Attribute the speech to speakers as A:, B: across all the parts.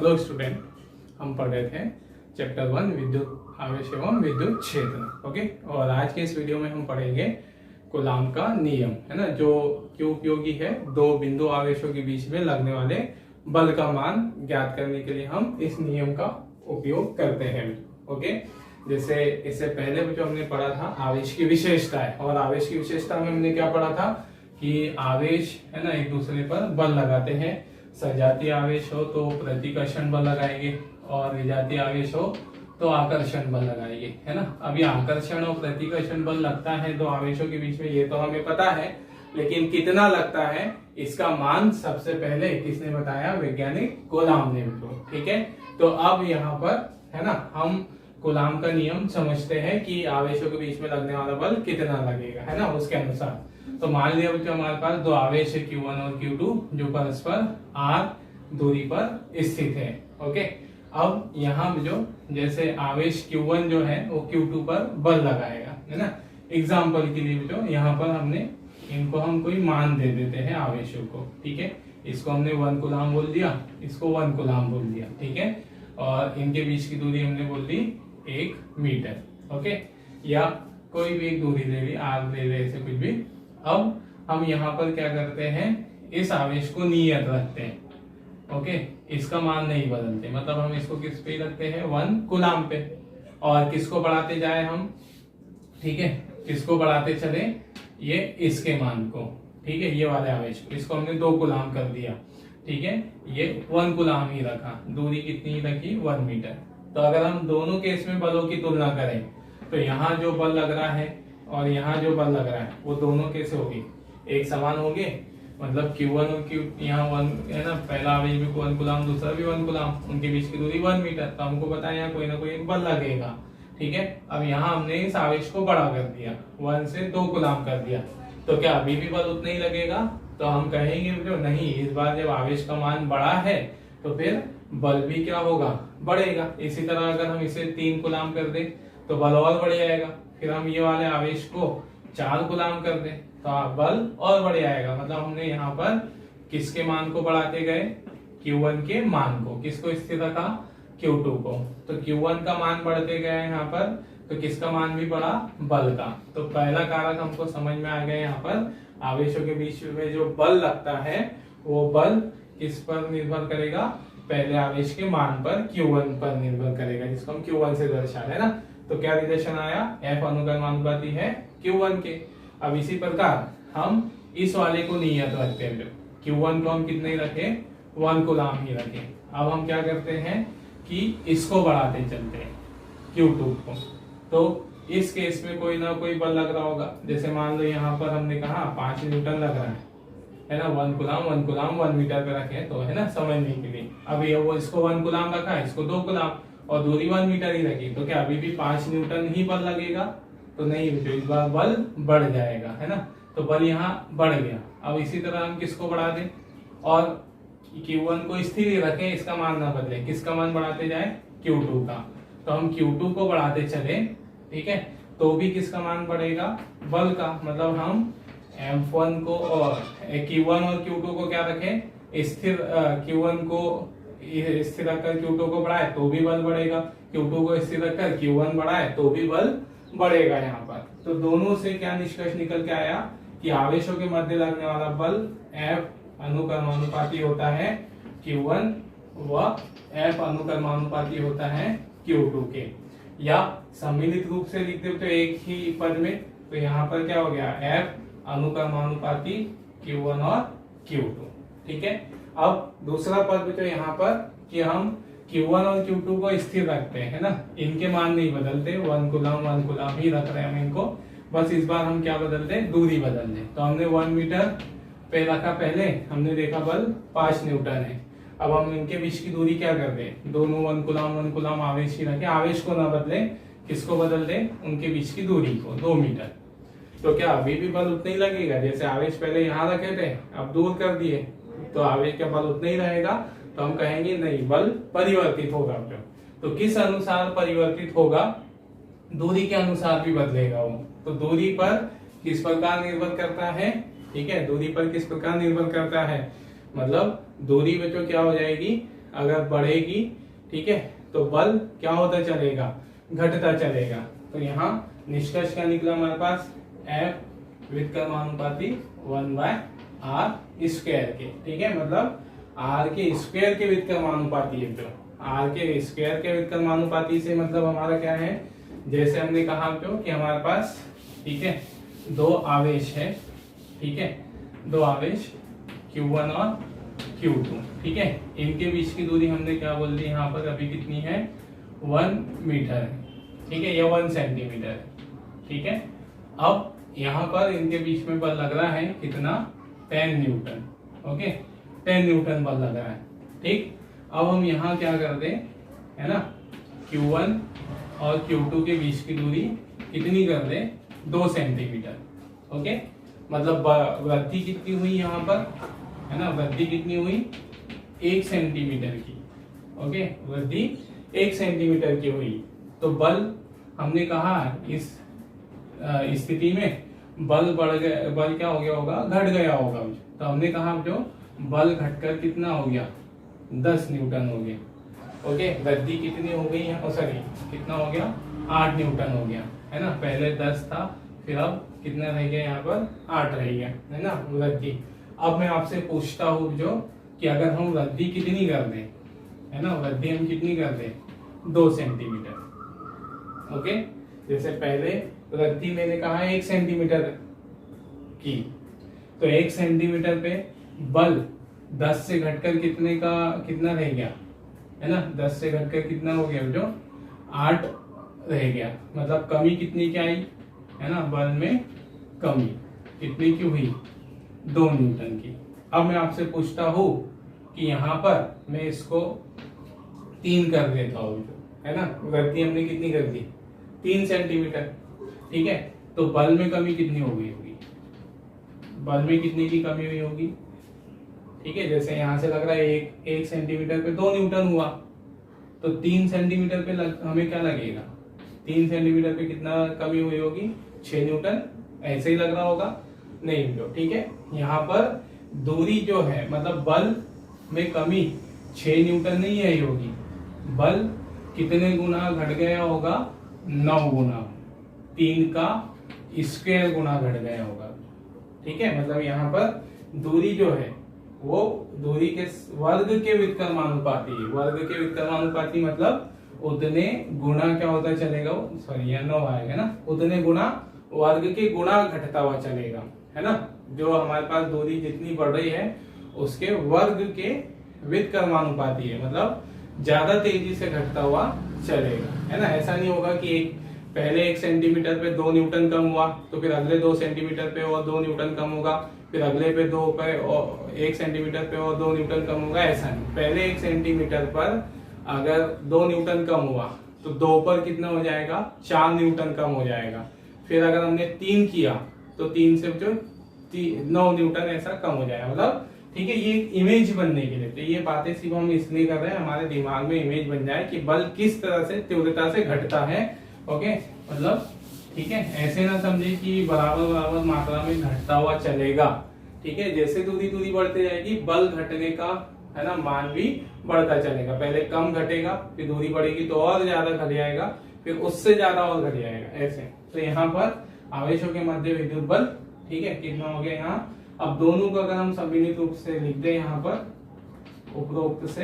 A: Hello student, हम पढ़ रहे थे चैप्टर 1 विद्युत आवेश एवं विद्युत क्षेत्र। ओके, और आज के इस वीडियो में हम पढ़ेंगे कूलाम का नियम, है ना, जो क्यों उपयोगी है। दो बिंदु आवेशों के बीच में लगने वाले बल का मान ज्ञात करने के लिए हम इस नियम का उपयोग करते हैं। ओके, जैसे इससे पहले जो हमने पढ़ा था आवेश की विशेषताएं, और आवेश की विशेषता में हमने क्या पढ़ा था कि आवेश है ना एक दूसरे पर बल लगाते हैं। सजातीय आवेश हो तो प्रतिकर्षण बल लगाएंगे, और विजातीय आवेश हो तो आकर्षण बल लगाएंगे, है ना। अभी आकर्षण और प्रतिकर्षण बल लगता है दो आवेशों के बीच में, ये तो हमें पता है, लेकिन कितना लगता है इसका मान सबसे पहले किसने बताया? वैज्ञानिक कूलाम ने। ठीक है, तो अब यहाँ पर है ना हम कूलाम का नियम समझते हैं कि आवेशों के बीच में लगने वाला बल कितना लगेगा, है ना, उसके अनुसार। तो मान लिया बच्चों हमारे पास दो आवेश है Q1 और Q2 जो परस्पर r दूरी पर स्थित है। ओके, अब यहाँ जो जैसे आवेश Q1 जो है वो Q2 पर बल लगाएगा, है ना। एग्जाम्पल के लिए जो यहाँ पर हमने इनको हम कोई मान दे देते हैं आवेशों को। ठीक है, इसको हमने 1 कूलाम बोल दिया, इसको 1 कूलाम बोल दिया। ठीक है, और इनके बीच की दूरी हमने बोल दी 1 मीटर। ओके, या कोई भी एक दूरी ले ली, r ले ले, ऐसे कुछ भी। अब हम यहाँ पर क्या करते हैं, इस आवेश को नियत रखते हैं। ओके, इसका मान नहीं बदलते, मतलब हम इसको किस पे रखते हैं? 1 कूलाम पे। और किसको बढ़ाते जाए हम? ठीक है, किसको बढ़ाते चले? ये इसके मान को। ठीक है, ये वाले आवेश को, इसको हमने 2 कूलाम कर दिया। ठीक है, ये 1 कूलाम ही रखा, दूरी कितनी रखी? 1 मीटर। तो अगर हम दोनों केस में बलों की तुलना करें तो यहाँ जो बल लग रहा है और यहाँ जो बल लग रहा है वो दोनों कैसे होगी? एक समान होंगे, मतलब Q1 और Q यहाँ 1 है ना, पहला आवेश भी 1 कूलाम, दूसरा भी 1 कूलाम, उनके बीच की दूरी 1 मीटर। तो हमको पता है यहाँ कोई ना कोई एक बल लगेगा। ठीक है, अब यहाँ हमने इस आवेश को बड़ा कर दिया, 1 से 2 कूलाम कर दिया, तो क्या अभी भी बल उतना ही लगेगा? तो हम कहेंगे जो नहीं, इस बार जब आवेश का मान बड़ा है तो फिर बल भी क्या होगा? बढ़ेगा। इसी तरह अगर हम इसे 3 कूलाम कर दें तो बल और बढ़ जाएगा। फिर हम ये वाले आवेश को 4 कूलाम कर दें तो बल और बढ़ जाएगा। मतलब हमने यहाँ पर किसके मान को बढ़ाते गए? Q1 के मान को। किसको स्थिर रखा? Q2 को। तो Q1 का मान बढ़ते गए यहाँ पर, तो किसका मान भी बढ़ा? बल का। तो पहला कारक हमको समझ में आ गया। यहाँ पर आवेशों के बीच में जो बल लगता है वो बल किस पर निर्भर करेगा? पहले आवेश के मान पर, Q1 पर निर्भर करेगा, जिसको हम Q1 से दर्शा रहे हैं ना। तो क्या रिलेशन आया? F अनुक्रमानुपाती है Q1 के। अब इसी प्रकार हम इस वाले को नियत रखते हैं, Q1 को हम कितने रखे? 1 कूलाम ही रखे। अब हम क्या करते हैं कि इसको बढ़ाते चलते हैं Q2 को। तो इस केस में कोई ना कोई बल लग रहा होगा। जैसे मान लो यहाँ पर हमने कहा 5 न्यूटन लग रहा है ना, 1 कूलाम 1 मीटर पे रखे तो, है ना, समझने के लिए। अभी वो इसको 1 कूलाम रखा, इसको 2 कूलाम, और दूरी 1 मीटर ही रखी, तो क्या अभी भी 5 न्यूटन ही बल लगेगा? तो नहीं, जो इस बार बल बढ़ जाएगा, है ना। तो बल यहाँ बढ़ गया। अब इसी तरह हम किसको बढ़ा दें और Q1 को स्थिर ही रखें, इसका मान ना बदले, किसका मान बढ़ाते जाए? Q2 का। तो हम Q2 को बढ़ाते चले, ठीक है, तो भी किसका मान बढ़ेगा? बल का। मतलब हम F1 को और Q1 और Q2 को क्या रखें? स्थिर। Q1 को स्थिर रखकर Q2 को बढ़ाए तो भी बल बढ़ेगा, Q2 को स्थिर रखकर Q1 बढ़ाए तो भी बल बढ़ेगा यहाँ पर। तो दोनों से क्या निष्कर्ष निकल के आया कि आवेशों के मध्य लगने वाला बल F अनुक्रमानुपाती होता है Q1 व F अनुक्रमानुपाती होता है Q2 के। या सम्मिलित रूप से लिख दे तो एक ही पद में, तो यहाँ पर क्या हो गया? F अनुक्रमानुपाती Q1 और Q2। ठीक है, अब दूसरा पद तो यहाँ पर कि हम Q1 और Q2 को स्थिर रखते हैं, है ना, इनके मान नहीं बदलते, 1 कूलाम ही रख रहे हैं हम इनको। बस इस बार हम क्या बदलते हैं? दूरी बदल दें। तो हमने 1 मीटर पे रखा, पहले हमने देखा बल 5 न्यूटन है। अब हम इनके बीच की दूरी क्या कर दें? दोनों 1 कूलाम आवेश ही रखे, आवेश को ना बदले, किसको बदल दें? उनके बीच की दूरी को, 2 मीटर। तो क्या अभी भी बल उतना ही लगेगा? जैसे आवेश पहले यहाँ रखे थे, अब दूर कर दिए, तो आवेश का बल उतना ही रहेगा? तो हम कहेंगे नहीं, बल परिवर्तित होगा। तो किस अनुसार परिवर्तित होगा? दूरी के अनुसार भी बदलेगा वो। तो दूरी पर किस प्रकार निर्भर करता है? ठीक है, दूरी पर किस प्रकार निर्भर करता है? मतलब दूरी बच्चों क्या हो जाएगी? अगर बढ़ेगी, ठीक है, तो बल क्या होता चलेगा, घटता चलेगा। तो यहाँ निष्कर्ष क्या निकला हमारे पास, F व्युत्क्रमानुपाती 1/r स्क्वायर के, ठीक है, मतलब r के स्क्वायर के व्युत्क्रमानुपाती है। जो r के स्क्वायर के व्युत्क्रमानुपाती से मतलब हमारा क्या है, जैसे हमने कहा कि हमारे पास, ठीक है, दो आवेश है, ठीक है, दो आवेश Q1 और Q2, ठीक है, इनके बीच की दूरी हमने क्या बोल दी यहाँ पर अभी कितनी है, 1 मीटर है, ठीक है, या 1 सेंटीमीटर है, ठीक है। अब यहाँ पर इनके बीच में बल लग रहा है कितना, 10 न्यूटन, ओके, 10 न्यूटन बल लग रहा है, ठीक। अब हम यहाँ क्या कर दें, है ना, Q1 और Q2 के बीच की दूरी कितनी कर दें, 2 सेंटीमीटर, ओके, मतलब वृद्धि कितनी हुई यहाँ पर, है ना, वृद्धि कितनी हुई, 1 सेंटीमीटर की, ओके, वृद्धि 1 सेंटीमीटर की हुई। तो बल हमने कहा इस स्थिति में बल बढ़ गया, बल क्या हो गया होगा, घट गया होगा। तो हमने कहा जो बल घटकर कितना हो गया, 10 न्यूटन हो गया, ओके, वृद्धि कितनी हो गई है, सॉरी कितना हो गया, 8 न्यूटन हो गया, है ना, पहले 10 था, फिर अब कितना रह गया यहाँ पर, 8 रह गया, है ना, वृद्धि। अब मैं आपसे पूछता हूँ जो कि अगर हम वृद्धि कितनी कर दें, है ना, वृद्धि हम कितनी कर दें, 2 सेंटीमीटर, ओके, जैसे पहले वृद्धि मैंने कहा 1 सेंटीमीटर की, तो 1 सेंटीमीटर पे बल 10 से घटकर कितने का कितना रह गया, है ना, 10 से घटकर कितना हो गया, जो 8 रह गया, मतलब कमी कितनी क्या आई, है ना, बल में कमी कितनी की हुई, 2 न्यूटन की। अब मैं आपसे पूछता हूँ कि यहाँ पर मैं इसको 3 कर देता हूँ, है ना, वृद्धि हमने कितनी कर दी, 3 सेंटीमीटर, ठीक है, तो बल में कमी कितनी हो गई होगी, बल में कितने की कमी हुई होगी, ठीक है, जैसे यहाँ से लग रहा है 1 सेंटीमीटर पे 2 न्यूटन हुआ, तो 3 सेंटीमीटर पे हमें क्या लगेगा, 3 सेंटीमीटर पे कितना कमी हुई होगी, 6 न्यूटन, ऐसे ही लग रहा होगा, नहीं जो, ठीक है, यहाँ पर दूरी जो है, मतलब बल में कमी 6 न्यूटन नहीं आई होगी, बल कितने गुना घट गया होगा, 9 गुना, 3 का स्क्वायर गुना घट गया होगा, ठीक है, मतलब यहाँ पर दूरी जो है वो दूरी के वर्ग के व्युत्क्रमानुपाती है, वर्ग के व्युत्क्रमानुपाती मतलब उतने गुना क्या होता चलेगा, सॉरी यहाँ 9 आएगा ना, उतने गुना वर्ग के गुना घटता हुआ चलेगा, है ना, जो हमारे पास दूरी जितनी बढ़ रही है उसके वर्ग के व्युत्क्रमानुपाती है, मतलब ज्यादा तेजी से घटता हुआ चलेगा, है ना। ऐसा नहीं होगा कि पहले 1 सेंटीमीटर पे 2 न्यूटन कम हुआ तो फिर अगले 2 सेंटीमीटर पे और 2 न्यूटन कम होगा, फिर अगले पे 2 पे और 1 सेंटीमीटर पे और 2 न्यूटन कम होगा, ऐसा नहीं। पहले 1 सेंटीमीटर पर अगर 2 न्यूटन कम हुआ तो 2 पर कितना हो जाएगा, 4 न्यूटन कम हो जाएगा, फिर अगर हमने 3 किया तो 3 से जो 9 न्यूटन ऐसा कम हो जाएगा, मतलब ठीक है, ये इमेज बनने के लिए, तो ये बातें सिर्फ हम इसलिए कर रहे हैं हमारे दिमाग में इमेज बन जाए कि बल किस तरह से तीव्रता से घटता है, ओके, मतलब ठीक है, ऐसे ना समझे कि बराबर बराबर मात्रा में घटता हुआ चलेगा, ठीक है, जैसे दूरी बढ़ती जाएगी बल घटने का, है ना, मान भी बढ़ता चलेगा, पहले कम घटेगा, फिर दूरी बढ़ेगी तो और ज्यादा घट जाएगा, फिर उससे ज्यादा और घट जाएगा, ऐसे। तो यहाँ पर आवेशों के मध्य विद्युत बल, ठीक है, कितना हो गया यहाँ। अब दोनों को अगर हम सम्मिलित रूप से लिख दें यहाँ पर उपरोक्त से,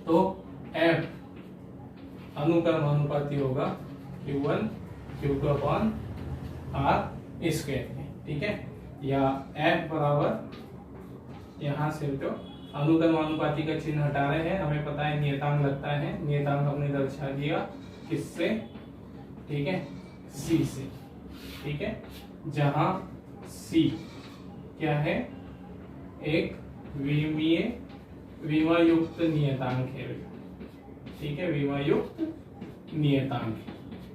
A: तो F अनुक्रमानुपाती होगा Q1 Q2 upon R square, ठीक है, या F बराबर यहाँ से जो अनुक्रमानुपाती का चिन्ह हटा रहे हैं, हमें पता है नियतांक लगता है, नियतांक हमने दर्शा दिया किससे, ठीक है, C से, ठीक है, जहां C क्या है, एक विमायुक्त नियतांक है, ठीक है, विमायुक्त नियतांक,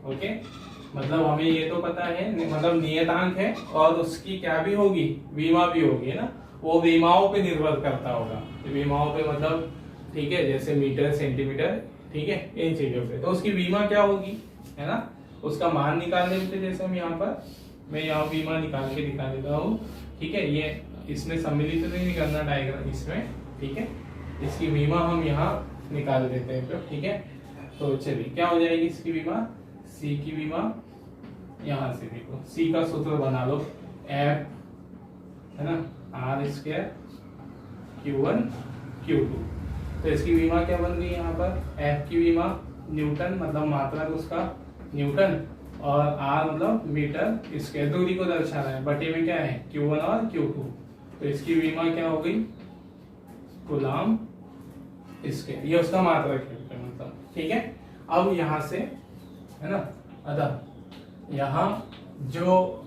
A: ओके, मतलब हमें ये तो पता है, मतलब नियतांक है और उसकी क्या भी होगी, विमा भी होगी, है ना, वो विमाओं पे निर्भर करता होगा, विमाओं पे मतलब ठीक है, जैसे मीटर सेंटीमीटर, ठीक है, इन चीजों पे, तो उसकी विमा क्या होगी, है ना, उसका मान निकालने के, जैसे हम यहाँ पर, मैं यहाँ विमा निकाल के दिखा देता हूँ, ठीक है, ये इसमें सम्मिलित नहीं करना डायग्राम इसमें, ठीक है, इसकी विमा हम यहाँ निकाल देते हैं तो ठीक है। तो चलिए क्या हो जाएगी इसकी विमा, सी की विमा यहाँ से देखो, सी का सूत्र बना लो एफ है ना आर स्क्वायर Q1 Q2। तो इसकी विमा क्या बन गई यहाँ पर, एफ की विमा न्यूटन मतलब मात्रा उसका न्यूटन और आर मतलब मीटर स्क्वायर, दूरी को दर्शा रहा है, बटे में क्या है Q1 और Q2। तो इसकी विमा क्या हो गई कूलाम स्क्वायर, ये उसका मात्रक है मतलब ठीक है। अब यहाँ से है ना, अतः यहाँ जो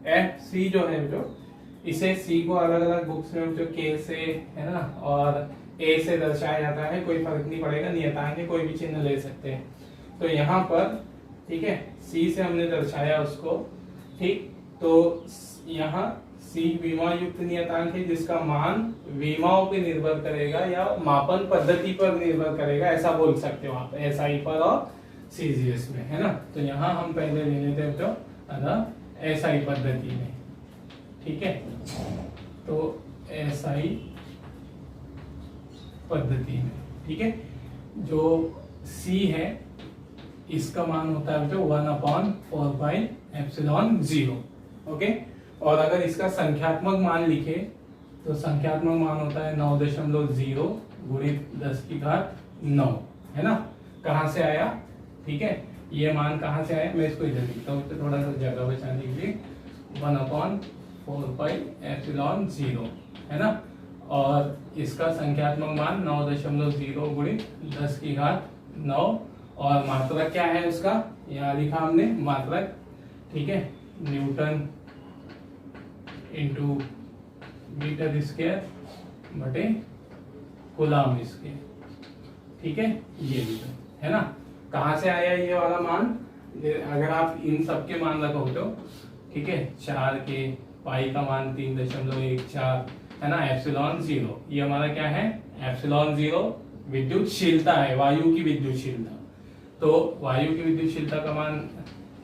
A: एफ सी जो है जो इसे सी को अलग अलग बुक्स में जो के से है ना और ए से दर्शाया जाता है, कोई फर्क नहीं पड़ेगा, नियतांक है, कोई भी चिन्ह ले सकते हैं। तो यहाँ पर ठीक है सी से हमने दर्शाया उसको ठीक। तो यहाँ सी विमा युक्त नियतांक है जिसका मान विमाओं पे निर्भर करेगा या मापन पद्धति पर निर्भर करेगा, ऐसा बोल सकते हो आप एसआई पर और सीजीएस में है ना। तो यहाँ हम पहले ले लेते हैं तो अतः एसआई पद्धति में ठीक है। तो एसआई पद्धति में ठीक है, जो सी है इसका मान होता है जो 1/4πε0 ओके। और अगर इसका संख्यात्मक मान लिखे तो संख्यात्मक मान होता है 9.0 गुणित 10⁹ है ना। कहाँ से आया ठीक है, ये मान कहाँ से आया, मैं इसको इधर लिखता हूँ तो थोड़ा सा जगह बचाने के लिए 1/4πε0 है ना। और इसका संख्यात्मक मान 9.0 गुणित 10⁹ और मात्रक क्या है उसका, यहाँ लिखा हमने मात्रक ठीक है, न्यूटन इंटू मीटर स्क्वायर बटे कूलाम स्क्वायर ठीक है, ये है ना। कहाँ से आया ये वाला मान, अगर आप इन सब के मान रखो तो ठीक है, 4 के पाई का मान 3.14 है ना, ε0 ये हमारा क्या है ε0 विद्युतशीलता है, वायु की विद्युतशीलता। तो वायु की विद्युतशीलता का मान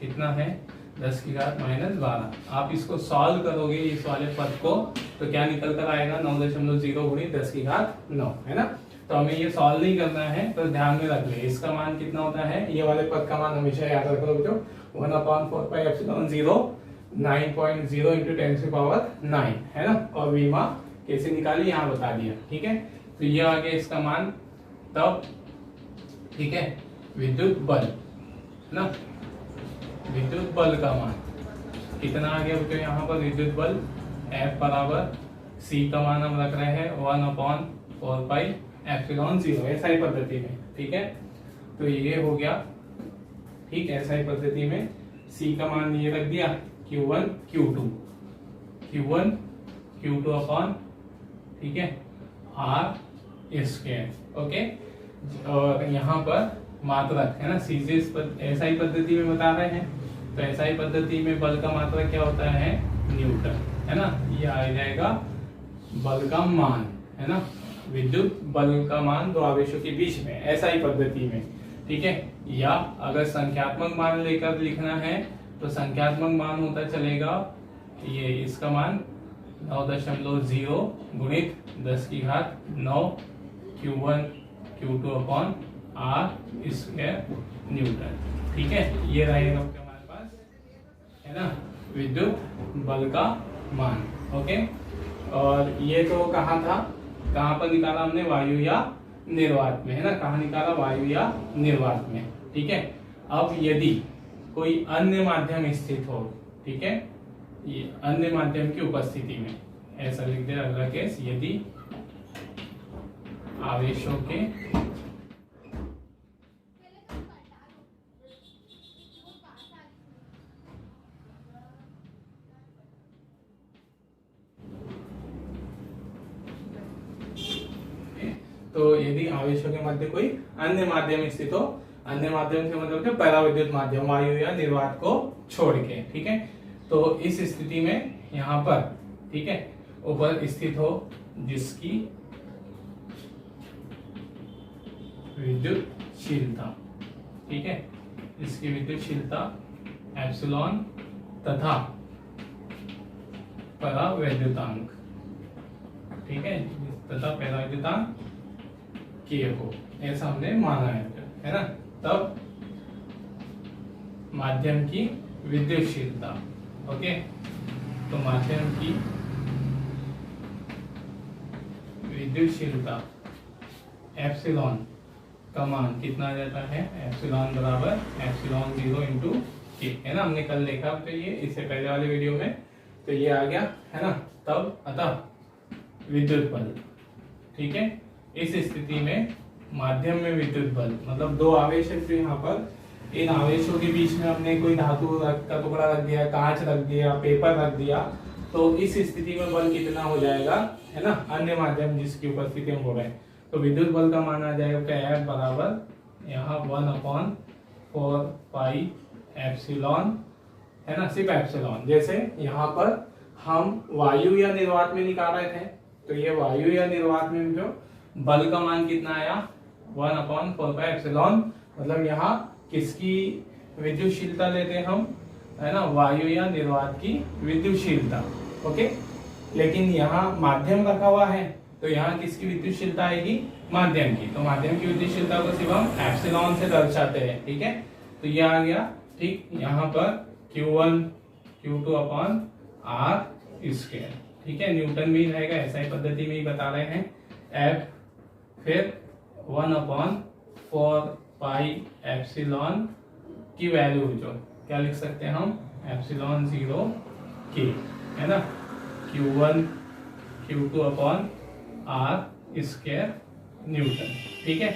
A: कितना है 10⁻⁻12। आप इसको सॉल्व करोगे इस वाले पद को तो क्या निकल कर आएगा 9.0 गुणित 10⁹ है ना। तो हमें ये सॉल्व नहीं करना है, तो ध्यान में रख ले इसका मान कितना होता है, ये वाले पद का मान हमेशा याद रखो बच्चों 1/4πε0 9.0 × 10⁻⁹ है ना। और विमा कैसे निकाली यहाँ बता दिया ठीक है। तो ये आ गया इसका मान, तब ठीक है विद्युत बल है ना, विद्युत बल का मान कितना आ गया बच्चों, यहाँ पर विद्युत बल F बराबर C का मान हम रख रहे हैं 1/4πε0 एसआई पद्धति में ठीक है। तो ये हो गया ठीक, एसआई पद्धति में C का मान ये रख दिया Q1 Q2 अपॉन ठीक है R स्क्वायर ओके। और यहाँ पर मात्रक है ना, सीजीएस एसआई पद्धति में बता रहे हैं, तो एसआई पद्धति में बल का मात्रक क्या होता है न्यूटन है ना। ये आ जाएगा बल का मान है ना, विद्युत बल का मान दो आवेशों के बीच में एसआई पद्धति में ठीक है। या अगर संख्यात्मक मान लेकर लिखना है तो संख्यात्मक मान होता चलेगा ये इसका मान 9.0 गुणित 10⁹ Q1 Q2 upon R square Newton ठीक है। ये रहेगा हमारे पास है ना विद्युत बल का मान ओके। और ये तो कहाँ था, कहाँ पर निकाला हमने, वायु या निर्वात में है ना, कहाँ निकाला वायु या निर्वात में ठीक है। अब यदि कोई अन्य माध्यम स्थित हो ठीक है, ये अन्य माध्यम की उपस्थिति में ऐसा लिख दे अगला केस, यदि आवेशों के तो यदि आवेशों के मध्य कोई अन्य माध्यम स्थित हो, अन्य माध्यम से मतलब पराविद्युत माध्यम वायु या निर्वात को छोड़ के ठीक है। तो इस स्थिति में यहाँ पर ठीक है ऊपर स्थित हो जिसकी विद्युतशीलता ठीक है, इसकी विद्युतशीलता एप्सिलॉन तथा परावैद्युतांक ठीक है, तथा परावैद्युतांक के हो, ऐसा हमने माना है ना। तब माध्यम की विद्युतशीलता, ओके, तो माध्यम की विद्युतशीलता एप्सिलॉन का मान कितना आ जाता है, एप्सिलॉन बराबर एप्सिलॉन 0 इंटू के, है ना। हमने कल देखा तो ये इससे पहले वाले वीडियो में, तो ये आ गया है ना। तब अतः विद्युत बल, ठीक है, इस स्थिति में माध्यम में विद्युत बल मतलब दो आवेश है, तो यहाँ पर इन आवेशों के बीच में हमने कोई धातु का टुकड़ा रख दिया, कांच रख दिया, पेपर रख दिया, तो इस स्थिति में बल कितना हो जाएगा, है ना, अन्य माध्यम जिसकी उपस्थिति में हो रहे हैं। तो विद्युत बल का मान आ जाएगा F बराबर यहाँ 1/4 पाई एप्सिलॉन, है ना, सिर्फ एप्सिलॉन। जैसे यहाँ पर हम वायु या निर्वात में निकाल रहे थे, तो ये वायु या निर्वात में जो बल का मान कितना आया 1/4 पाई एप्सिलॉन, मतलब यहाँ किसकी विद्युतशीलता लेते हैं हम, है ना, वायु या निर्वात की विद्युतशीलता, ओके। लेकिन यहाँ माध्यम रखा हुआ है, तो यहाँ किसकी विद्युतशीलता आएगी, माध्यम की। तो माध्यम की विद्युतशीलता को सिर्फ हम एप्सिलॉन से दर्शाते हैं, ठीक है। तो ये आ गया, ठीक। यहाँ पर Q1 Q2 upon R square, ठीक है, न्यूटन में ही रहेगा, ऐसा ही पद्धति में ही बता रहे हैं। F फिर 1/4 पाई एप्सिलॉन की वैल्यू जो क्या लिख सकते हैं हम, एप्सिलॉन 0 के, है ना, Q1 Q2 upon R square Newton, ठीक है।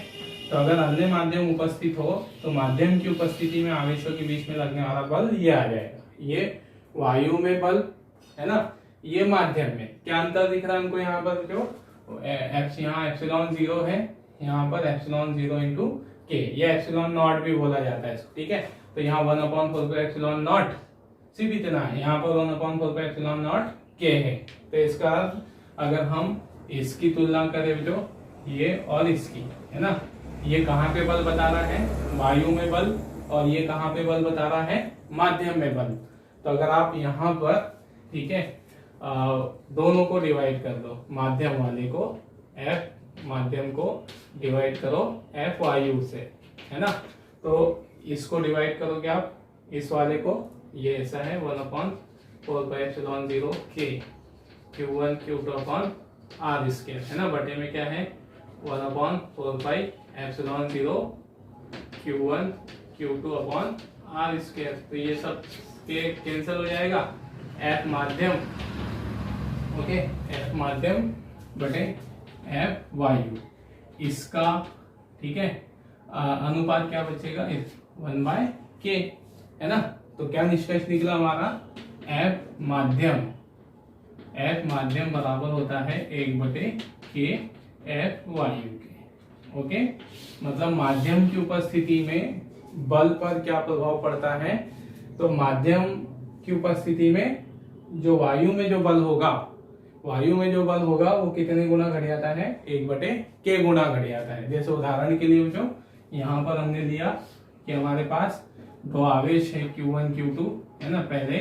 A: तो अगर अन्य माध्यम उपस्थित हो तो माध्यम की उपस्थिति में आवेशों के बीच में लगने वाला बल ये आ जाएगा। ये वायु में बल, है ना, ये माध्यम में। क्या अंतर दिख रहा है हमको यहाँ पर, जो यहाँ एप्सिलॉन 0 है, यहाँ पर एप्सिलॉन 0 इंटू के, ये एप्सिलॉन नॉट भी बोला जाता है इसको, ठीक है। तो यहाँ 1/4 पाई एप्सिलॉन नॉट सिर्फ इतना है, यहाँ पर 1/4 पाई एप्सिलॉन नॉट के है। तो इसका अगर हम इसकी तुलना करें जो ये और इसकी, है ना, ये कहाँ पे बल बता रहा है, वायु में बल, और ये कहाँ पे बल बता रहा है, माध्यम में बल। तो अगर आप यहाँ पर, ठीक है, दोनों को डिवाइड कर दो, माध्यम वाले को F माध्यम को डिवाइड करो F वायु से, है ना। तो इसको डिवाइड करोगे आप इस वाले को, ये ऐसा है 1/4 पाई एप्सिलॉन 0 के Q1 Q2 upon R square, है ना, बटे में क्या है 1/4 pi epsilon 0 Q1 Q2 upon R square. तो ये सब के कैंसिल हो जाएगा, F माध्यम, ओके, F माध्यम बटे F वायु, इसका, ठीक है, अनुपात क्या बचेगा 1/k, है ना। तो क्या निष्कर्ष निकला हमारा, F माध्यम बराबर होता है 1/k F वायु के, ओके। मतलब माध्यम की उपस्थिति में बल पर क्या प्रभाव पड़ता है, तो माध्यम की उपस्थिति में जो वायु में जो बल होगा, वो कितने गुना घट जाता है, 1/k गुना घट जाता है। जैसे उदाहरण के लिए जो यहाँ पर हमने लिया कि हमारे पास दो आवेश है Q1 Q2, है ना, पहले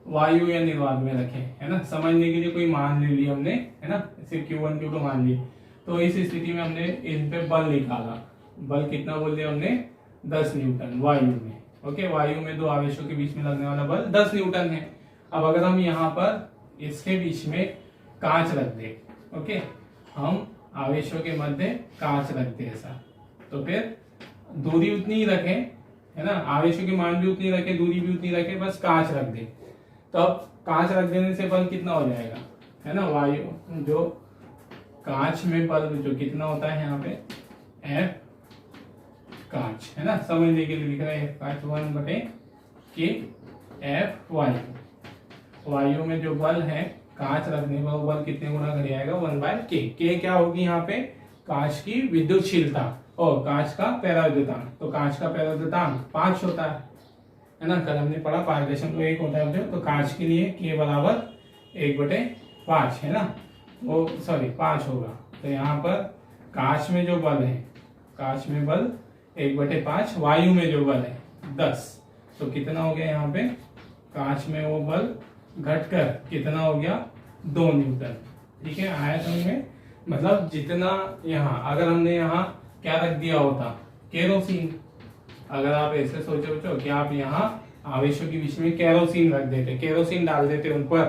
A: वायु या निर्वात में रखे, है ना, समझने के लिए कोई मान ले लिया हमने, है ना, सिर्फ Q1 Q2 मान लिए। तो इस स्थिति में हमने इन पे बल निकाला, बल कितना बोल दिया हमने 10 न्यूटन वायु में, ओके। वायु में दो आवेशों के बीच में लगने वाला बल 10 न्यूटन है। अब अगर हम यहाँ पर इसके बीच में कांच रख दे, ओके, हम आवेशों के मध्य कांच रख दे ऐसा, तो फिर दूरी उतनी ही रखें, है ना, आवेशों की मान भी उतनी रखे, दूरी भी उतनी रखे, बस कांच रख दे। तो अब कांच रख देने से बल कितना हो जाएगा, है ना, वायु जो कांच में बल जो कितना होता है यहाँ पे F कांच, है ना, समझने के लिए लिख रहा है कांच 1/k F वायु में जो बल है कांच रखने पर वो बल कितने गुना घट जाएगा 1/k। k क्या होगी यहाँ पे, कांच की विद्युतशीलता और कांच का पैराविद्युतांक। तो कांच का पैराविद्युतांक 5 होता है ना, कल हमने पढ़ा 5.1 होता है। तो कांच के लिए k बराबर 1/5, है ना, वो सॉरी 5 होगा। तो यहाँ पर कांच में जो बल है, कांच में बल 1/5, वायु में जो बल है 10, तो कितना हो गया यहाँ पे, कांच में वो बल घटकर कितना हो गया 2 न्यूटन, ठीक है, आया समझ में। मतलब जितना यहाँ अगर हमने यहाँ क्या रख दिया होता, केरोसिन, अगर आप ऐसे सोचो बच्चों कि आप यहाँ आवेशों के बीच में केरोसिन रख देते, केरोसिन डाल देते उन पर,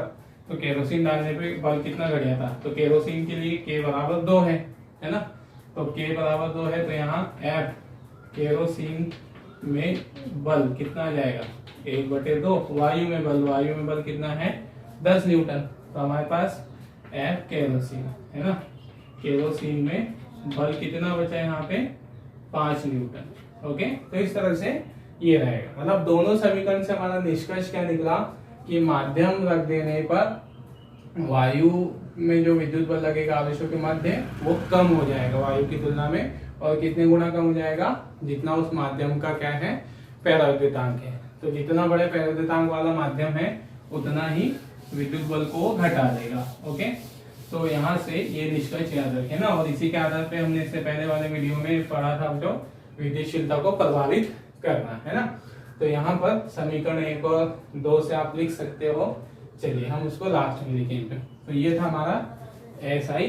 A: तो केरोसिन डालने पे बल कितना घट जाता। तो केरोसिन के लिए K बराबर 2 है ना, तो K बराबर 2 है, तो यहाँ F केरोसिन में बल कितना आ जाएगा 1/2। वायु में बल कितना है 10 न्यूटन। तो हमारे पास F केरोसिन है ना, केरोसिन में बल कितना बचा है यहाँ पे 5 न्यूटन। ओके, तो इस तरह से ये रहेगा। मतलब दोनों समीकरण से हमारा निष्कर्ष क्या निकला कि माध्यम रख देने पर वायु में जो विद्युत बल लगेगा आवेशों के मध्य वो कम हो जाएगा वायु की तुलना में, और कितने गुना कम हो जाएगा, जितना उस माध्यम का क्या है परावर्तितांक है। तो जितना बड़े परावर्तितांक वाला माध्यम है उतना ही विद्युत बल को घटा देगा। ओके, तो यहाँ से ये निष्कर्ष याद रखें ना, और इसी के आधार पे हमने इससे पहले वाले वीडियो में पढ़ा था जो विद्युतशीलता को प्रभावित करना है ना। तो यहाँ पर समीकरण 1 और 2 से आप लिख सकते हो। चलिए हम उसको लास्ट में लिखेंगे। तो ये था हमारा SI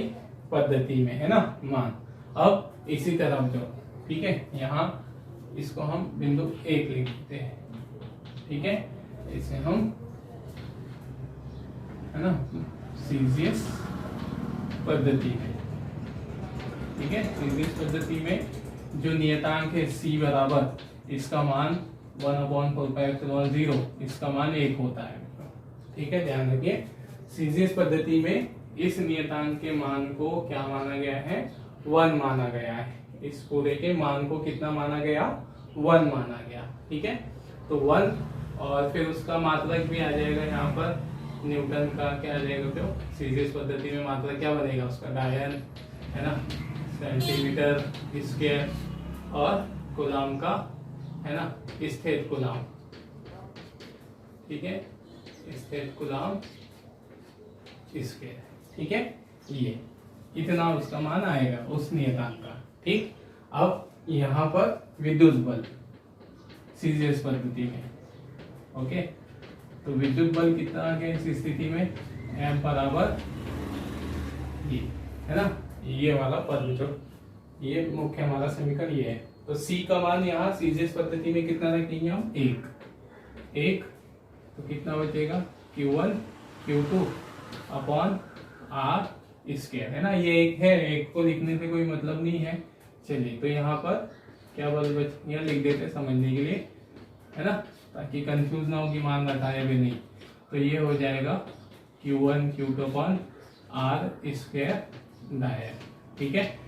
A: पद्धति में है ना मान। अब इसी तरह जो ठीक है, यहाँ इसको हम बिंदु 1 लिखते हैं, ठीक है, इसे हम है ना सीजीएस पद्धति में, ठीक है, सीजीएस पद्धति में जो नियतांक है C बराबर इसका मान 1/4πε0, इसका मान 1 होता है। ठीक है, ध्यान रखिए सीजीएस पद्धति में इस नियतांक के मान को क्या माना गया है 1 माना गया है। इस पूरे के मान को कितना माना गया 1 माना गया। ठीक है, तो 1 और फिर उसका मात्रक भी आ जाएगा यहाँ पर न्यूटन का क्या आ जाएगा, तो सीजीएस पद्धति में मात्रक क्या बनेगा उसका डायन है ना सेंटीमीटर स्क्वायर, और कूलाम का है ना स्थिर कूलाम, ठीक है, स्थिर कूलाम स्क्वायर। ठीक है, ये इतना उसका मान आएगा उस नियतांक का। ठीक, अब यहाँ पर विद्युत बल सीजीएस पद्धति में, ओके, तो विद्युत बल कितना आ गया इस स्थिति में M बराबर ये है ना, ये वाला पद जो ये मुख्य हमारा समीकरण ये है। तो C का मान यहाँ सीजीएस पद्धति में कितना रखेंगे हम 1, तो कितना बचेगा Q1 Q2 upon R square है ना, ये 1 है, 1 को लिखने से कोई मतलब नहीं है। चलिए, तो यहाँ पर क्या बल बच यहाँ लिख देते समझने के लिए है ना, ताकि कंफ्यूज ना हो कि मान घटाया भी नहीं। तो ये हो जाएगा Q1 Q2 upon R square डायन। ठीक है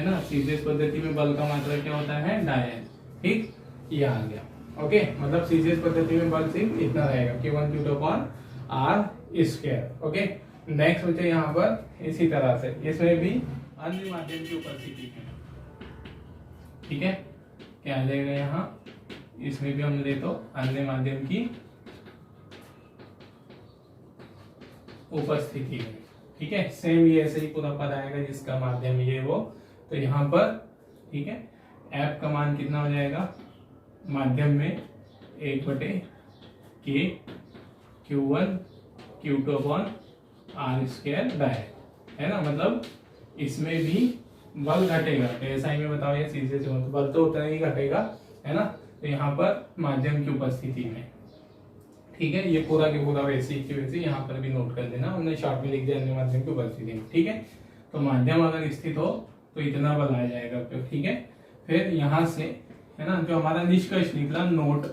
A: ना, सीजीएस पद्धति में बल का मात्रा क्या होता है डायन। ठीक, ये आ गया। ओके, मतलब सीजीएस पद्धति में बल सिर्फ इतना रहेगा Q1 Q2 upon R square. Okay, next बचे यहाँ पर इसी तरह से इसमें भी अन्य माध्यम की उपस्थिति है। ठीक है, क्या आ जाएगा यहाँ, इसमें भी हम ले तो अन्य माध्यम की उपस्थिति है। ठीक है, सेम ये ऐसे ही पूरा पद आएगा जिसका माध्यम ये वो। तो यहाँ पर ठीक है F का मान कितना हो जाएगा माध्यम में 1/K Q1 Q2 upon R square डायन है ना, मतलब इसमें भी बल घटेगा। ऐसा ही मैं बताओ ये सीधे से बल तो उतना ही घटेगा है ना। तो यहाँ पर माध्यम की उपस्थिति में ठीक है, ये पूरा के पूरा वैसे ही वैसे यहाँ पर भी नोट कर देना, हमने शॉर्ट में लिख दिया अन्य माध्यम की उपस्थिति में। ठीक है, तो माध्यम अगर स्थित हो तो इतना बल आ जाएगा। तो ठीक है, फिर यहाँ से है ना जो हमारा निष्कर्ष निकला नोट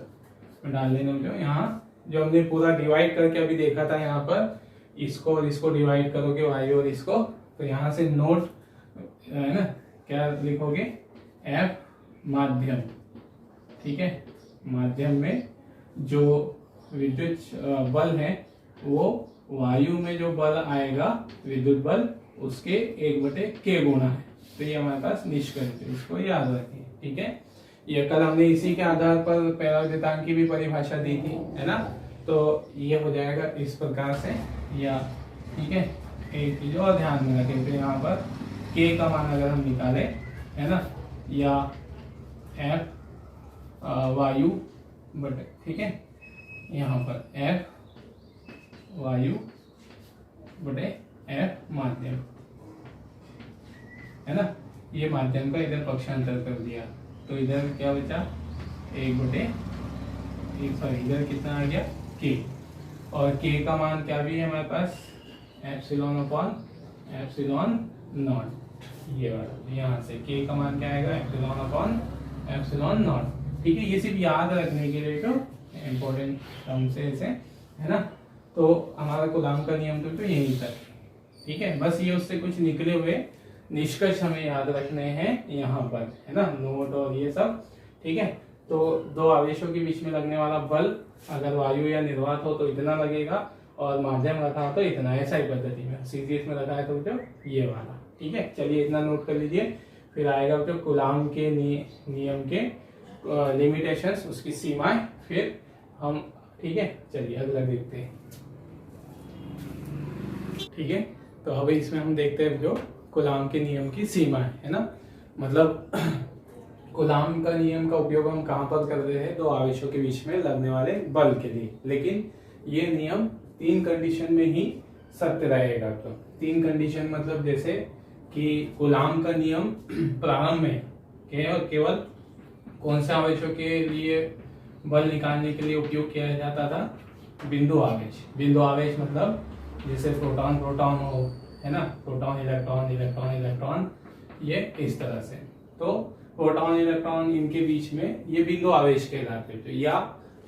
A: में डाल देना, जो यहाँ जो हमने पूरा डिवाइड करके अभी देखा था, यहाँ पर इसको और इसको डिवाइड करोगे वायु और इसको, तो यहाँ से नोट है ना क्या लिखोगे F माध्यम। ठीक है, माध्यम में जो विद्युत बल है वो वायु में जो बल आएगा विद्युत बल उसके 1/K गुना है। तो ये हमारे पास निष्कर्ष है, इसको याद रखिए। ठीक है, ये कल हमने इसी के आधार पर परावर्तितांक की भी परिभाषा दी थी है ना, तो ये हो जाएगा इस प्रकार से या ठीक है। एक चीज और ध्यान में रखें, तो यहाँ पर K का मान अगर हम निकाले है ना, या F वायु बटे ठीक है, यहाँ पर F वायु बटे F माध्यम। है ना, ये माध्यम का इधर पक्षांतर कर दिया, तो इधर क्या बचा 1/1, सॉरी इधर कितना आ गया k, और k का मान क्या भी है हमारे पास एप्सिलॉन अपॉन एप्सिलॉन नॉट, ये वाला यहाँ से k का मान क्या आएगा एप्सिलॉन अपॉन एप्सिलॉन नॉट। ठीक है, ये सिर्फ याद रखने के लिए तो इम्पोर्टेंट टर्म से ऐसे है ना। तो हमारा कूलाम का नियम तो यही था। ठीक है, बस ये उससे कुछ निकले हुए निष्कर्ष हमें याद रखने हैं यहाँ पर, है ना, नोट और ये सब। ठीक है, तो दो आवेशों के बीच में लगने वाला बल अगर वायु या निर्वात हो तो इतना लगेगा, और माध्यम रखा हो तो इतना, ऐसा ही पद्धति में सीरीज में रखा है तो ये वाला। ठीक है, चलिए इतना नोट कर लीजिए, फिर आएगा तो कूलाम के नियम के लिमिटेशंस, उसकी सीमाएं, फिर हम, ठीक है चलिए अगला देखते हैं। ठीक है, तो अब इसमें हम देखते हैं जो कूलाम के नियम की सीमा है ना, मतलब कूलाम का नियम का उपयोग हम कहाँ पर कर रहे हैं, दो आवेशों के बीच में लगने वाले बल के लिए। लेकिन ये नियम 3 कंडीशन में ही सत्य रहेगा। तो 3 कंडीशन मतलब जैसे कि कूलाम का नियम प्रारंभ में केवल कौन से आवेशों के लिए बल निकालने के लिए उपयोग किया जाता था, बिंदु आवेश। बिंदु आवेश मतलब जैसे प्रोटॉन प्रोटॉन हो, है ना, प्रोटॉन इलेक्ट्रॉन इलेक्ट्रॉन इलेक्ट्रॉन, ये इस तरह से। तो प्रोटॉन इलेक्ट्रॉन इनके बीच में ये बिंदु आवेश कहलाते थे। या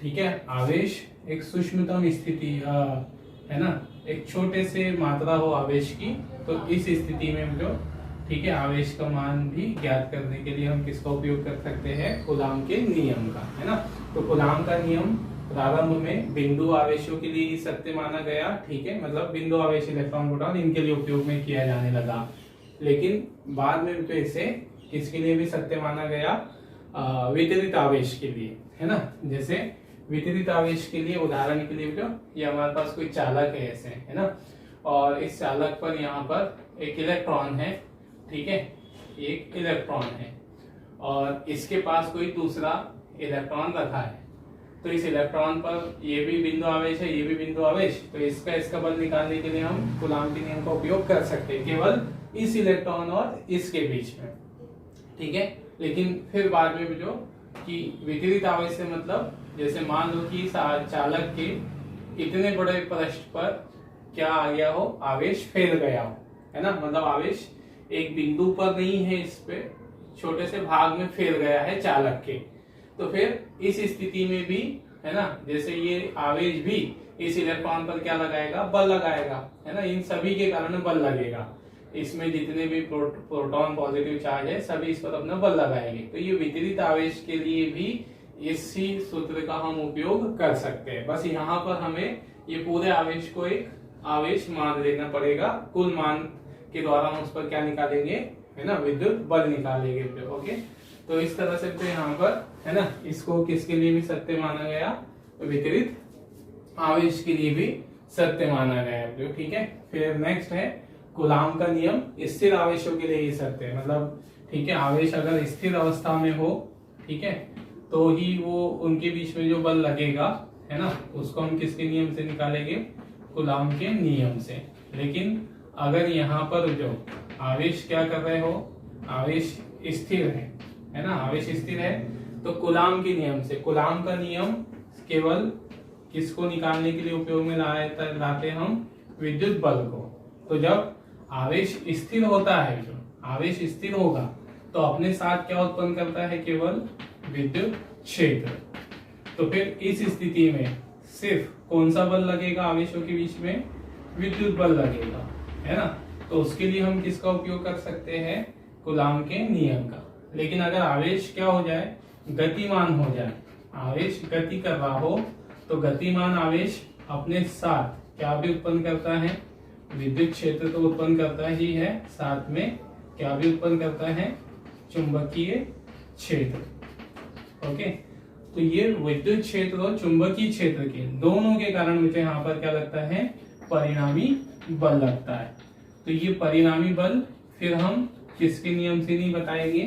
A: ठीक है, आवेश एक सूक्ष्मतम स्थिति है ना, एक छोटे से मात्रा हो आवेश की, तो इस स्थिति में जो ठीक है आवेश का मान भी ज्ञात करने के लिए हम किसका उपयोग कर सकते हैं, कूलाम के नियम का, है ना। तो कूलाम का नियम प्रारंभ में बिंदु आवेशों के लिए सत्य माना गया। ठीक है, मतलब बिंदु आवेश इलेक्ट्रॉन प्रोटॉन इनके लिए उपयोग में किया जाने लगा। लेकिन बाद में तो इसे किसके लिए भी सत्य माना गया, वितरित आवेश के लिए, है ना। जैसे वितरित आवेश के लिए उदाहरण के लिए जो ये हमारे पास कोई चालक है ऐसे, है ना, और इस चालक पर यहाँ पर एक इलेक्ट्रॉन है। ठीक है, एक इलेक्ट्रॉन है और इसके पास कोई दूसरा इलेक्ट्रॉन रखा है, तो इस इलेक्ट्रॉन पर ये भी बिंदु आवेश है, ये भी बिंदु आवेश, तो इसका बल निकालने के लिए हम कूलाम के नियम का उपयोग कर सकते हैं केवल इस इलेक्ट्रॉन और इसके बीच में। ठीक है, लेकिन फिर बाद में जो कि वितरित आवेश से मतलब जैसे मान लो कि चालक के इतने बड़े पृष्ठ पर क्या आ गया हो, आवेश फैल गया हो, है ना, मतलब आवेश एक बिंदु पर नहीं है, इस पे छोटे से भाग में फैल गया है चालक के। तो फिर इस स्थिति में भी, है ना, जैसे ये आवेश भी इस इलेक्ट्रॉन पर क्या लगाएगा, बल लगाएगा, है ना, इन सभी के कारण बल लगेगा। इसमें जितने भी प्रोटॉन पॉजिटिव चार्ज है सभी इस पर अपना बल लगाएंगे। तो ये वितरित आवेश के लिए भी इसी सूत्र का हम उपयोग कर सकते हैं। बस यहाँ पर हमें ये पूरे आवेश को एक आवेश मान लेना पड़ेगा, कुल मान के द्वारा हम उस पर क्या निकालेंगे, है ना, विद्युत बल निकालेंगे। ओके, तो इस तरह से तो यहाँ पर, है ना, इसको किसके लिए भी सत्य माना गया, वितरित आवेश के लिए भी सत्य माना गया। ठीक है, फिर नेक्स्ट है कूलाम का नियम स्थिर आवेशों के लिए ही सत्य है। मतलब ठीक है, आवेश अगर स्थिर अवस्था में हो, ठीक है, तो ही वो उनके बीच में जो बल लगेगा, है ना, उसको हम किसके नियम से निकालेंगे, कूलाम के नियम से। लेकिन अगर यहाँ पर जो आवेश क्या कर रहे हो, आवेश स्थिर है ना, आवेश स्थिर है, तो कूलाम के नियम से, कूलाम का नियम केवल किसको निकालने के लिए उपयोग में लाते हम, विद्युत बल को। तो जब आवेश स्थिर होता है, जो आवेश स्थिर होगा तो अपने साथ क्या उत्पन्न करता है, केवल विद्युत क्षेत्र। तो फिर इस स्थिति में सिर्फ कौन सा बल लगेगा आवेशों के बीच में, विद्युत बल लगेगा, है ना। तो उसके लिए हम किसका उपयोग कर सकते हैं, कूलाम के नियम का। लेकिन अगर आवेश क्या हो जाए, गतिमान हो जाए, आवेश गति कर रहा हो, तो गतिमान आवेश अपने साथ क्या भी उत्पन्न करता है, विद्युत क्षेत्र तो उत्पन्न करता ही है, साथ में क्या भी उत्पन्न करता है, चुंबकीय क्षेत्र। ओके, तो ये विद्युत क्षेत्र और चुंबकीय क्षेत्र के दोनों के कारण मुझे यहाँ पर क्या लगता है, परिणामी बल लगता है। तो ये परिणामी बल फिर हम किसके नियम से नहीं बताएंगे,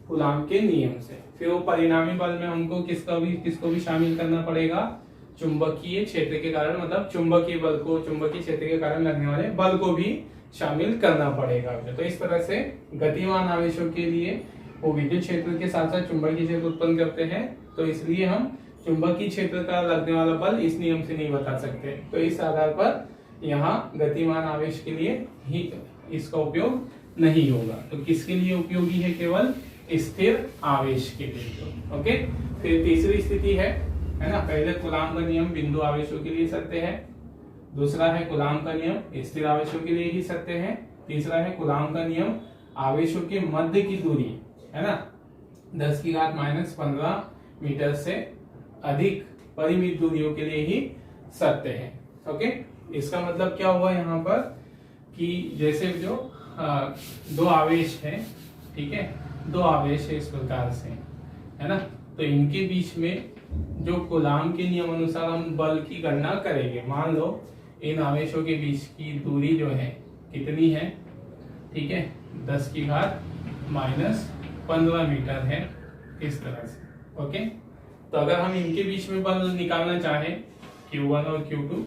A: कूलाम के नियम से। फिर वो परिणामी बल में हमको किसको भी शामिल करना पड़ेगा, चुंबकीय क्षेत्र के कारण, मतलब चुंबकीय बल को, चुंबकीय क्षेत्र के कारण लगने वाले बल को भी शामिल करना पड़ेगा। तो इस तरह से गतिमान आवेशों के लिए वो विद्युत क्षेत्र के साथ साथ चुंबकीय क्षेत्र उत्पन्न करते हैं, तो इसलिए हम चुंबकीय क्षेत्र का लगने वाला बल इस नियम से नहीं बता सकते। तो इस आधार पर यहाँ गतिमान आवेश के लिए ही इसका उपयोग नहीं होगा। तो किसके लिए उपयोगी है? केवल स्थिर आवेश के लिए। ओके, फिर तीसरी स्थिति है ना, पहले कूलाम का नियम बिंदु आवेशों के लिए सत्य है, दूसरा है कूलाम का नियम स्थिर आवेशों के लिए ही सत्य है, तीसरा है कूलाम का नियम आवेशों के मध्य की दूरी है ना 10⁻⁻15 मीटर से अधिक परिमित दूरियों के लिए ही सत्य है। ओके, इसका मतलब क्या हुआ यहाँ पर कि जैसे जो दो आवेश है, ठीक है, दो आवेश है इस प्रकार से, है ना, तो इनके बीच में जो कूलाम के नियम अनुसार हम बल की गणना करेंगे। मान लो इन आवेशों के बीच की दूरी जो है कितनी है, ठीक है, 10⁻⁻15 मीटर है, इस तरह से। ओके, तो अगर हम इनके बीच में बल निकालना चाहें Q1 और Q2,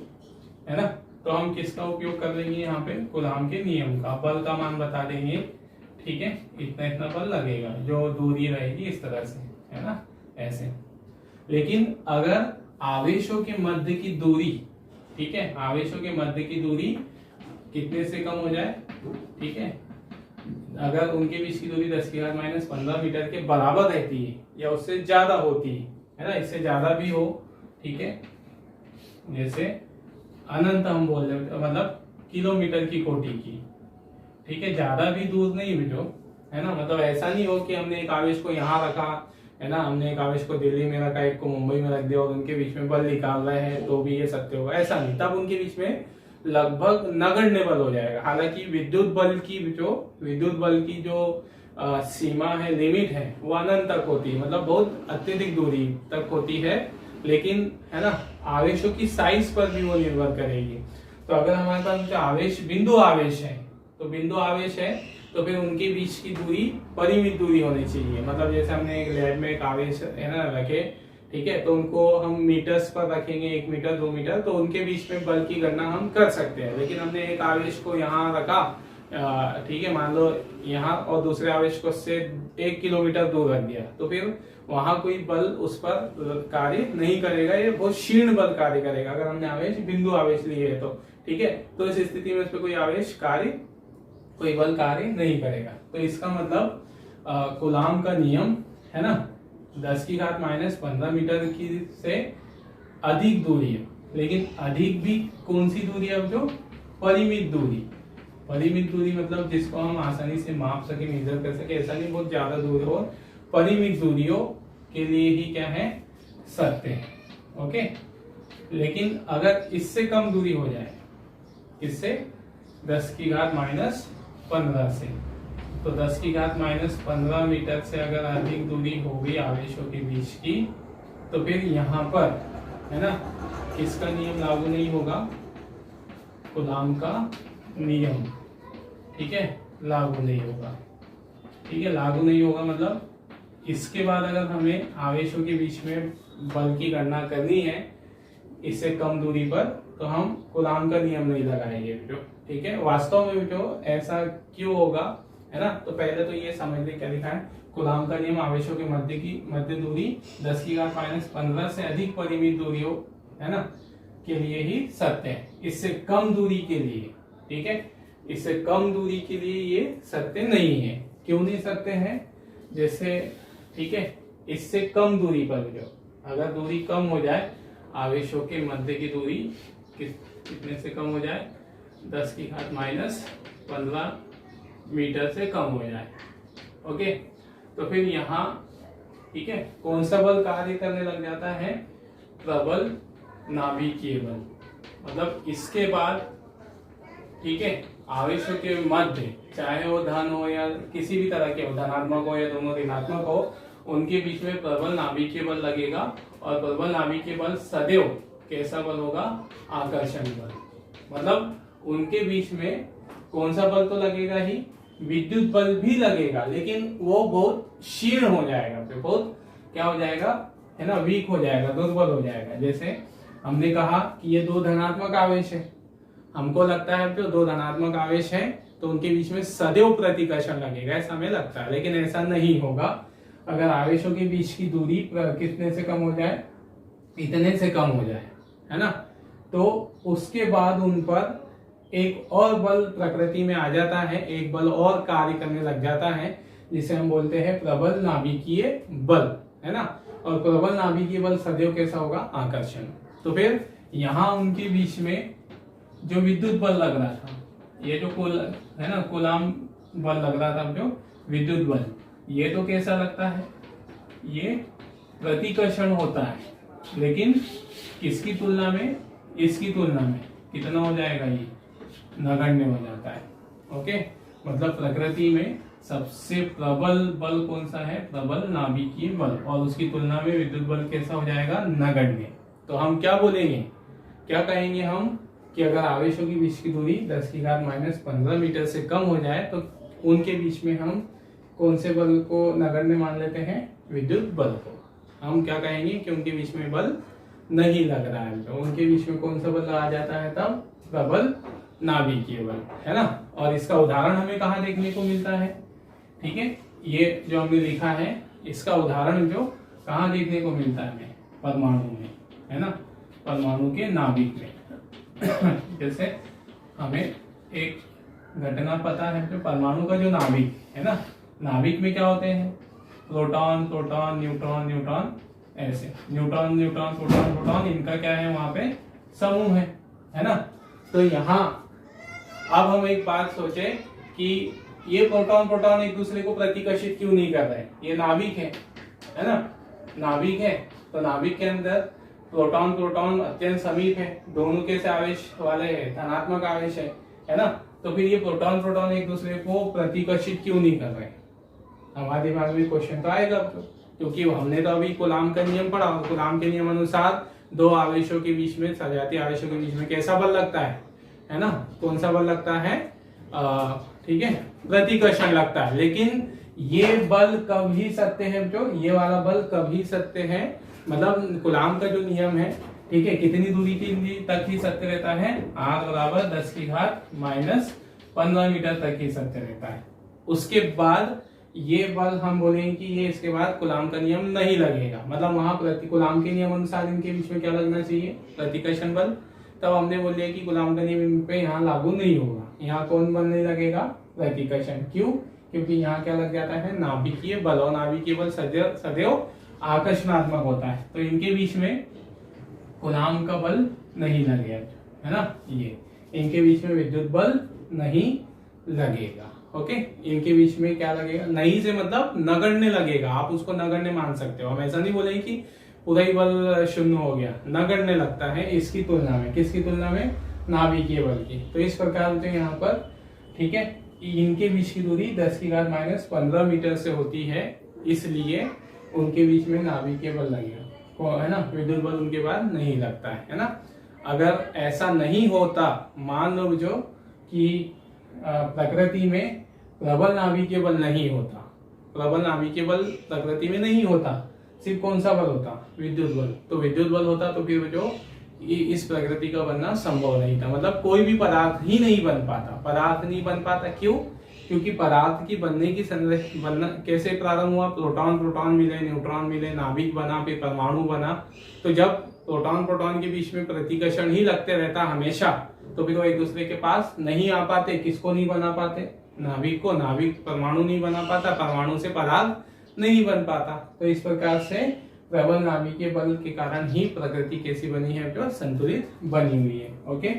A: है ना, तो हम किसका उपयोग कर लेंगे? यहाँ पे कूलाम के नियम का, बल का मान बता देंगे, ठीक है, इतना इतना बल लगेगा, जो दूरी रहेगी इस तरह से, है ना, ऐसे। लेकिन अगर आवेशों के मध्य की दूरी, ठीक है, आवेशों के मध्य की दूरी कितने से कम हो जाए, ठीक है, अगर उनके बीच की दूरी 10⁻⁻15 मीटर के बराबर रहती है या उससे ज्यादा होती है ना, इससे ज्यादा भी हो, ठीक है, जैसे अनंत हम बोल रहे हैं, मतलब किलोमीटर की कोटि की, ठीक है, ज्यादा भी दूर नहीं जो, है ना, मतलब ऐसा नहीं हो कि हमने एक आवेश को यहाँ रखा, है ना, हमने एक आवेश को दिल्ली में रखा, एक को मुंबई में रख दिया और उनके बीच में बल निकाल रहे हैं तो भी ये सत्य होगा, ऐसा नहीं। तब उनके बीच में लगभग नगण्य बल हो जाएगा। हालांकि विद्युत बल की जो सीमा है, लिमिट है, वो अनंत तक होती है, मतलब बहुत अत्यधिक दूरी तक होती है, लेकिन है ना आवेशों की साइज पर भी वो निर्भर करेगी। तो अगर हमारे पास जो आवेश बिंदु आवेश है, तो बिंदु आवेश है तो फिर उनके बीच की दूरी परिमित दूरी होनी चाहिए। मतलब जैसे हमने एक लैब में एक आवेश है ना रखे, ठीक है, तो उनको हम मीटर्स पर रखेंगे, 1 मीटर 2 मीटर, तो उनके बीच में बल की गणना हम कर सकते हैं। लेकिन हमने एक आवेश को यहाँ रखा, ठीक है, मान लो यहाँ, और दूसरे आवेश को से 1 किलोमीटर दूर रख दिया, तो फिर वहां कोई बल उस पर कार्य नहीं करेगा, ये बहुत क्षीण बल कार्य करेगा अगर हमने आवेश बिंदु आवेश लिए है तो, ठीक है। तो इस स्थिति में उस पर कोई बल कार्य नहीं करेगा। तो इसका मतलब कूलाम का नियम है ना 10⁻⁻15 मीटर की से अधिक दूरी है, लेकिन अधिक भी कौन सी दूरी है? अब जो परिमित दूरी मतलब जिसको हम आसानी से माप सके, मेजर कर सके, ऐसा नहीं बहुत ज्यादा दूर हो, परिमित दूरियों के लिए ही क्या है? सत्य है। ओके, लेकिन अगर इससे कम दूरी हो जाए, इससे 10⁻⁻15 से, तो 10⁻⁻15 मीटर से अगर अधिक दूरी होगी आवेशों के बीच की, तो फिर यहाँ पर है ना किसका नियम लागू नहीं होगा? कूलाम का नियम, ठीक है, लागू नहीं होगा। ठीक है, लागू नहीं होगा मतलब इसके बाद अगर हमें आवेशों के बीच में बल की गणना करनी है इससे कम दूरी पर, तो हम कूलाम का नियम नहीं लगाएंगे बेटो, ठीक है। वास्तव में बेटो ऐसा क्यों होगा, है ना, तो पहले तो ये समझ ले क्या लिखा है, कूलाम का नियम आवेशों के मध्य दूरी 10⁻⁻15 से अधिक परिमित दूरियों, है ना, के लिए ही सत्य है। इससे कम दूरी के लिए, ठीक है, इससे कम दूरी के लिए ये सत्य नहीं है। क्यों नहीं सत्य है? जैसे, ठीक है, इससे कम दूरी पर जो अगर दूरी कम हो जाए, आवेशों के मध्य की दूरी कितने से कम हो जाए? 10⁻⁻15 मीटर से कम हो जाए। ओके, तो फिर यहाँ, ठीक है, कौन सा बल कार्य करने लग जाता है? प्रबल नाभिकीय बल। मतलब इसके बाद, ठीक है, आवेशों के मध्य, चाहे वो धन हो या किसी भी तरह के हो, धनात्मक हो या दोनों ऋणात्मक हो, उनके बीच में प्रबल नाभिकीय बल लगेगा। और प्रबल नाभिकीय बल सदैव कैसा बल होगा? आकर्षण बल। मतलब उनके बीच में कौन सा बल तो लगेगा ही, विद्युत बल भी लगेगा, लेकिन वो बहुत क्षीण हो जाएगा, फिर बहुत क्या हो जाएगा, है ना, वीक हो जाएगा, दुर्बल हो जाएगा। जैसे हमने कहा कि ये दो धनात्मक आवेश है, हमको लगता है जो दो धनात्मक आवेश है तो उनके बीच में सदैव प्रतिकर्षण लगेगा, ऐसा हमें लगता है, लेकिन ऐसा नहीं होगा। अगर आवेशों के बीच की दूरी कितने से कम हो जाए, इतने से कम हो जाए, है ना, तो उसके बाद उन पर एक और बल प्रकृति में आ जाता है, एक बल और कार्य करने लग जाता है, जिसे हम बोलते हैं प्रबल नाभिकीय बल, है ना। और प्रबल नाभिकीय बल सदैव कैसा होगा, आकर्षण। तो फिर यहाँ उनके बीच में जो विद्युत बल लग रहा था, ये जो है ना कूलाम बल लग रहा था, जो विद्युत बल, ये तो कैसा लगता है, ये प्रतिकर्षण होता है, लेकिन किसकी तुलना में, इसकी तुलना में कितना हो जाएगा, ये नगण्य हो जाता है। ओके, मतलब प्रकृति में सबसे प्रबल बल कौन सा है, प्रबल नाभिकीय बल, और उसकी तुलना में विद्युत बल कैसा हो जाएगा, नगण्य। तो हम क्या बोलेंगे, क्या कहेंगे हम, कि अगर आवेशों की बीच की दूरी 10⁻⁻15 मीटर से कम हो जाए तो उनके बीच में हम कौन से बल को नगण्य मान लेते हैं, विद्युत बल को। हम क्या कहेंगे कि उनके बीच में बल नहीं लग रहा है, तो उनके बीच में कौन सा बल आ जाता है, तब प्रबल नाभिकीय बल, है ना। और इसका उदाहरण हमें कहाँ देखने को मिलता है, ठीक है, ये जो हमने लिखा है इसका उदाहरण जो कहाँ देखने को मिलता है हमें, परमाणु में, है ना, परमाणु के नाभिक में। जैसे हमें एक घटना पता है, जो परमाणु का जो नाभिक है ना, नाभिक में क्या होते हैं, प्रोटॉन, प्रोटॉन, न्यूट्रॉन, न्यूट्रॉन, ऐसे न्यूट्रॉन, न्यूट्रॉन, प्रोटॉन, प्रोटॉन, इनका क्या है वहां पे समूह है ना। तो यहाँ अब हम एक बात सोचे कि ये प्रोटॉन प्रोटॉन एक दूसरे को प्रतिकर्षित क्यों नहीं कर रहे, ये नाभिक है ना, नाभिक है, तो नाभिक के अंदर प्रोटॉन प्रोटॉन अत्यंत समीप है, दोनों के से आवेश वाले है, धनात्मक आवेश है ना। तो फिर ये प्रोटॉन प्रोटॉन एक दूसरे को प्रतिकर्षित क्यों नहीं कर रहे, हमारे दिमाग में क्वेश्चन तो आएगा, क्योंकि हमने तो अभी कूलाम का नियम पढ़ा, कूलाम के नियम अनुसार दो आवेशों के बीच में, सजातीय आवेशों के बीच में कैसा बल लगता है ना, कौन सा बल लगता है, ठीक है, प्रतिकर्षण लगता है। लेकिन ये बल कभी सत्य है, जो ये वाला बल कभी सत्य है, मतलब कूलाम का जो नियम है, ठीक है, कितनी दूरी तक ही सत्य रहता है, r बराबर 10⁻⁻15 मीटर तक ही सत्य रहता है। उसके बाद ये बल हम बोलेंगे कि ये इसके बाद कूलाम का नियम नहीं लगेगा, मतलब वहां कूलाम के नियम अनुसार इनके बीच में क्या लगना चाहिए, प्रतिकर्षण बल। तब हमने बोल दिया कि कूलाम का नियम इन पे यहाँ लागू नहीं होगा, यहाँ कौन बल नहीं लगेगा, प्रतिकर्षण। क्यों, क्योंकि यहाँ क्या लग जाता है, नाभिकीय बल, और नाभिकीय बल सदैव आकर्षणात्मक होता है, तो इनके बीच में कूलाम का बल नहीं लगेगा, है ना, ये इनके बीच में विद्युत बल नहीं लगेगा। ओके, इनके बीच में क्या लगेगा, नहीं से मतलब नगण्य लगेगा, आप उसको नगण्य मान सकते हो। हम ऐसा नहीं बोलेंगे कि पूरा ही बल शून्य हो गया, नगण्य लगता है इसकी तुलना में, किसकी तुलना में, नाभिकीय बल की। तो इस प्रकार से यहाँ पर, ठीक है, इनके बीच की दूरी 10⁻⁻15 मीटर से होती है, इसलिए उनके बीच में नाभिकीय बल लगेगा, है ना, विद्युत बल उनके बाद नहीं लगता है ना। अगर ऐसा नहीं होता, मान लो जो कि प्रकृति में प्रबल नाभिकीय बल नहीं होता, प्रबल नाभिकीय बल प्रकृति में नहीं होता, सिर्फ कौन सा बल होता, विद्युत बल। तो विद्युत बल होता तो फिर जो इस प्रकृति का बनना संभव नहीं था, मतलब कोई भी पदार्थ ही नहीं बन पाता, पदार्थ नहीं बन पाता। क्यों, क्योंकि पदार्थ की बनने की बनना कैसे प्रारंभ हुआ, प्रोटॉन प्रोटॉन मिले, न्यूट्रॉन मिले, नाभिक बना, फिर परमाणु बना। तो जब प्रोटॉन प्रोटॉन के बीच में प्रतिकर्षण ही लगते रहता हमेशा, तो फिर वो एक दूसरे के पास नहीं आ पाते, किसको नहीं बना पाते, नाभिक को, नाभिक परमाणु नहीं बना पाता, परमाणु से पदार्थ नहीं बन पाता। तो इस प्रकार से प्रबल नाभिकीय बल के कारण ही प्रकृति कैसी बनी है, जो संतुलित बनी हुई है। ओके,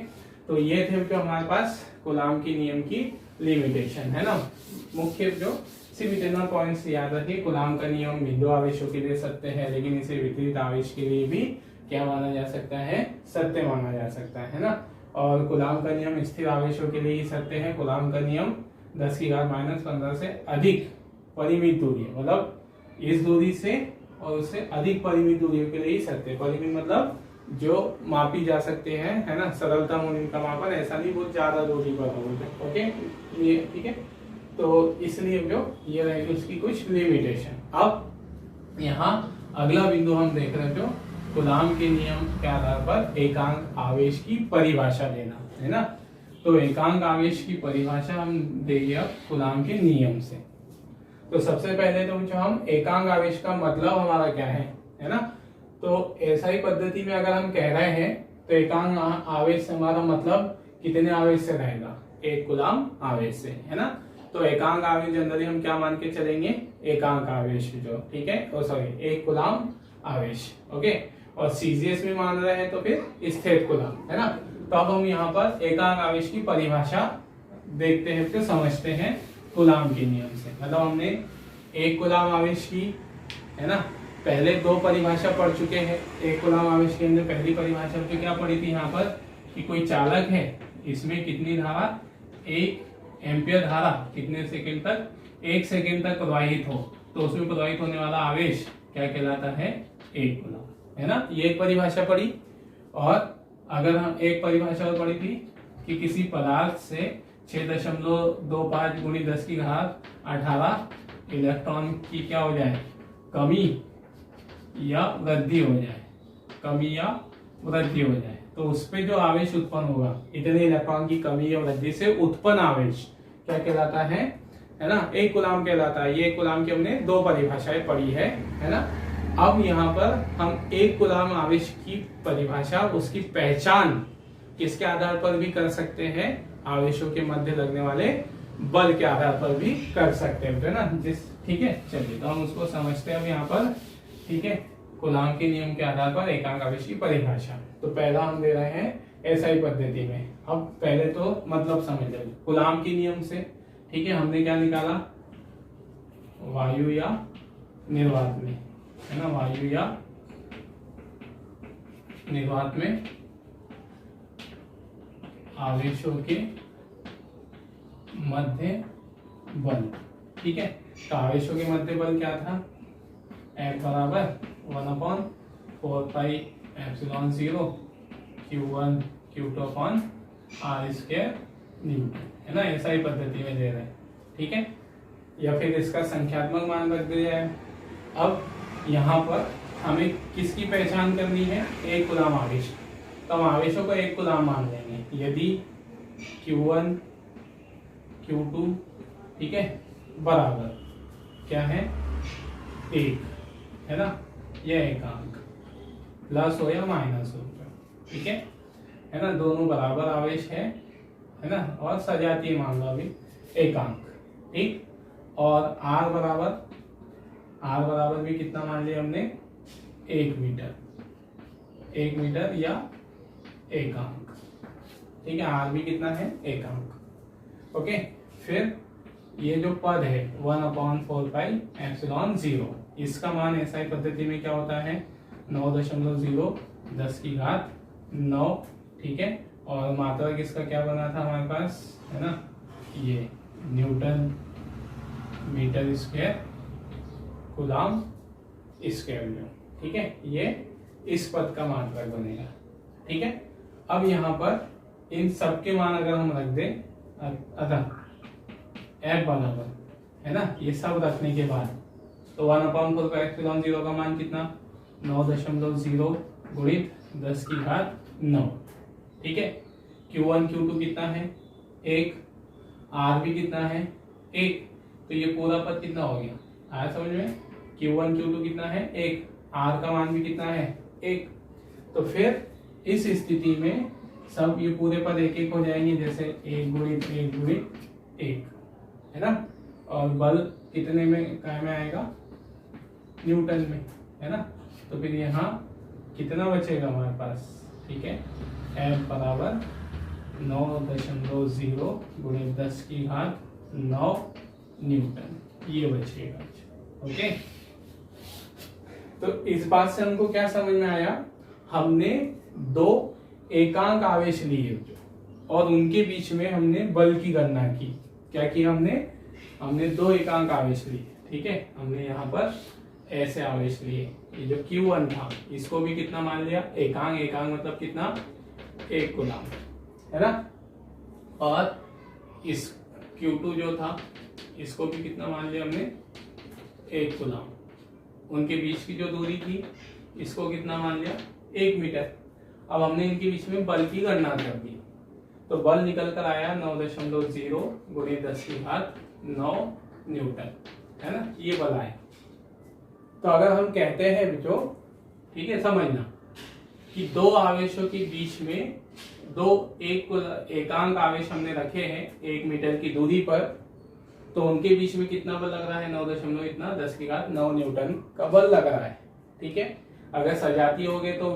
A: तो ये थे जो हमारे पास कूलाम के नियम की लिमिटेशन, है ना। मुख्य जो सिर्फ इतना पॉइंट्स याद रखिए, कूलाम का नियम बिंदु आवेशों के लिए सत्य है, लेकिन इसे विपरीत आवेश के लिए भी क्या माना जा सकता है, सत्य माना जा सकता है ना। और कूलाम का नियम स्थिर आवेशों के लिए ही सत्य है। कूलाम का नियम 10⁻⁻15 से अधिक परिमित दूरी है, मतलब इस दूरी से और उससे अधिक परिमित दूरियों के लिए ही सत्य है। परिमित मतलब जो मापी जा सकते हैं, है ना, सरलतम उनका मापन, ऐसा नहीं बहुत ज्यादा दूरी पर हो। ओके, ये ठीक है, तो इसलिए जो ये रहेगी उसकी कुछ लिमिटेशन। अब यहाँ अगला बिंदु हम देख रहे हैं, जो कूलाम के नियम के आधार पर एकांक आवेश की परिभाषा देना, है ना। तो एकांक आवेश की परिभाषा हम देंगे अब कूलाम के नियम से। तो सबसे पहले तो जो हम एकांक आवेश का मतलब हमारा क्या है ना, तो ऐसा ही पद्धति में अगर हम कह रहे हैं तो एकांक आवेश से हमारा मतलब कितने आवेश से रहेगा, एक कूलाम आवेश से, है ना। तो एकांक आवेश जनरली हम क्या मान के चलेंगे, एकांक आवेश जो, ठीक है, और सॉरी एक कूलाम आवेश, ओके। और सीजीएस में मान रहे हैं तो फिर स्थिर कूलाम, है ना। तो अब हम यहाँ पर एकांक आवेश की परिभाषा देखते हैं, फिर समझते हैं कूलाम के नियम से। मतलब हमने एक कूलाम आवेश की, है ना, पहले दो परिभाषा पढ़ चुके हैं। एक कूलाम आवेश के अंदर पहली परिभाषा तो क्या पढ़ी थी यहाँ पर कि कोई चालक है, इसमें कितनी धारा, 1 एम्पियर धारा कितने सेकंड तक, 1 सेकंड तक प्रवाहित हो, तो उसमें प्रवाहित होने वाला आवेश क्या कहलाता है, एक कूलाम, है ना। ये एक परिभाषा पढ़ी। और अगर हम एक परिभाषा और पढ़ी थी कि किसी पदार्थ से 6.25 × 10⁻18 इलेक्ट्रॉन की क्या हो जाए, कमी या वृद्धि हो जाए, कमी या वृद्धि हो जाए, तो उस पे जो आवेश उत्पन्न होगा, इतने इलेक्ट्रॉन की कमी या वृद्धि से उत्पन्न आवेश क्या कहलाता है ना, एक कूलाम कहलाता है। ये कूलाम की हमने दो परिभाषाएं पढ़ी है ना। अब यहाँ पर हम एक कूलाम आवेश की परिभाषा, उसकी पहचान किसके आधार पर भी कर सकते हैं, आवेशों के मध्य लगने वाले बल के आधार पर भी कर सकते हैं, है ना। ठीक है, चलिए तो हम उसको समझते हैं अब यहाँ पर, ठीक है। कूलाम के नियम के आधार पर एकांक आवेश की परिभाषा, तो पहला हम दे रहे हैं एसआई पद्धति में। अब पहले तो मतलब समझ लेंगे कूलाम के नियम से, ठीक है। हमने क्या निकाला, वायु या निर्वात में, है ना, वायु या निर्वात में आवेशों के मध्य बल, ठीक है। तो आवेशों के मध्य बल क्या था, F बराबर 1/4πε0 Q1 Q2 upon R² Newton, है ना। ऐसा ही पद्धति में दे रहे हैं, ठीक है। या फिर इसका संख्यात्मक मान रख दिया जाए। अब यहाँ पर हमें किसकी पहचान करनी है, एक कूलाम आवेश। तो हम आवेशों को एक कूलाम मान लेंगे। यदि Q1 Q2, ठीक है, बराबर क्या है, 1, है ना, यह एकांक, प्लस हो या माइनस हो, ठीक है ना, दोनों बराबर आवेश है ना, और सजातीय मान लो अभी एकांक, ठीक। और R बराबर भी कितना मान लिया हमने, 1 मीटर या एकांक, ठीक है। R भी कितना है, एकांक, ओके। फिर ये जो पद है 1/4πε0, इसका मान एसआई पद्धति में क्या होता है, 9.0 10⁻9, ठीक है। और मात्रा किसका क्या बना था हमारे पास, है ना, ये newton metre square coulomb square में, ठीक है। ये इस पद का मात्रक बनेगा, ठीक है। अब यहाँ पर इन सब के मान अगर हम रख दें, अतः F बराबर, है ना, ये सब रखने के बाद तो 1/4πε0 का मान कितना, 9.0 गुणित 10⁻9, ठीक है। Q1 Q2 कितना है, 1, R भी कितना है, 1, तो ये पूरा पद कितना हो गया, आया समझ में। Q1 Q2 कितना है, 1, R का मान भी कितना है, 1। तो फिर इस स्थिति में सब ये पूरे पद एक एक हो जाएंगे, जैसे 1 गुणित 1 गुणित 1, है ना। और बल कितने में काय में आएगा, न्यूटन में, है ना। तो फिर यहाँ कितना बचेगा हमारे पास, ठीक है, F बराबर 9.0 गुणित 10⁻9 न्यूटन, ये बचेगा, ओके। तो इस बात से हमको क्या समझ में आया, हमने दो एकांक आवेश लिए और उनके बीच में हमने बल की गणना की। क्या की हमने दो एकांक आवेश लिए, ठीक है। हमने यहाँ पर ऐसे आवेश लिए, ये जो Q1 था इसको भी कितना मान लिया, एकांक मतलब कितना, 1 कूलाम, है ना। और इस Q2 जो था इसको भी कितना मान लिया हमने, 1 कूलाम। उनके बीच की जो दूरी थी इसको कितना मान लिया, 1 मीटर। अब हमने इनके बीच में बल की गणना कर दी, तो बल निकल कर आया 9.0 गुणित 10⁹ न्यूटन, है ना, ये बल आया। तो अगर हम कहते हैं बच्चों, ठीक है, समझना कि दो आवेशों के बीच में एकांक आवेश हमने रखे हैं 1 मीटर की दूरी पर, तो उनके बीच में कितना बल लग रहा है, 9.10⁹ न्यूटन का बल लग रहा है। ठीक है, अगर सजातीय हो गए तो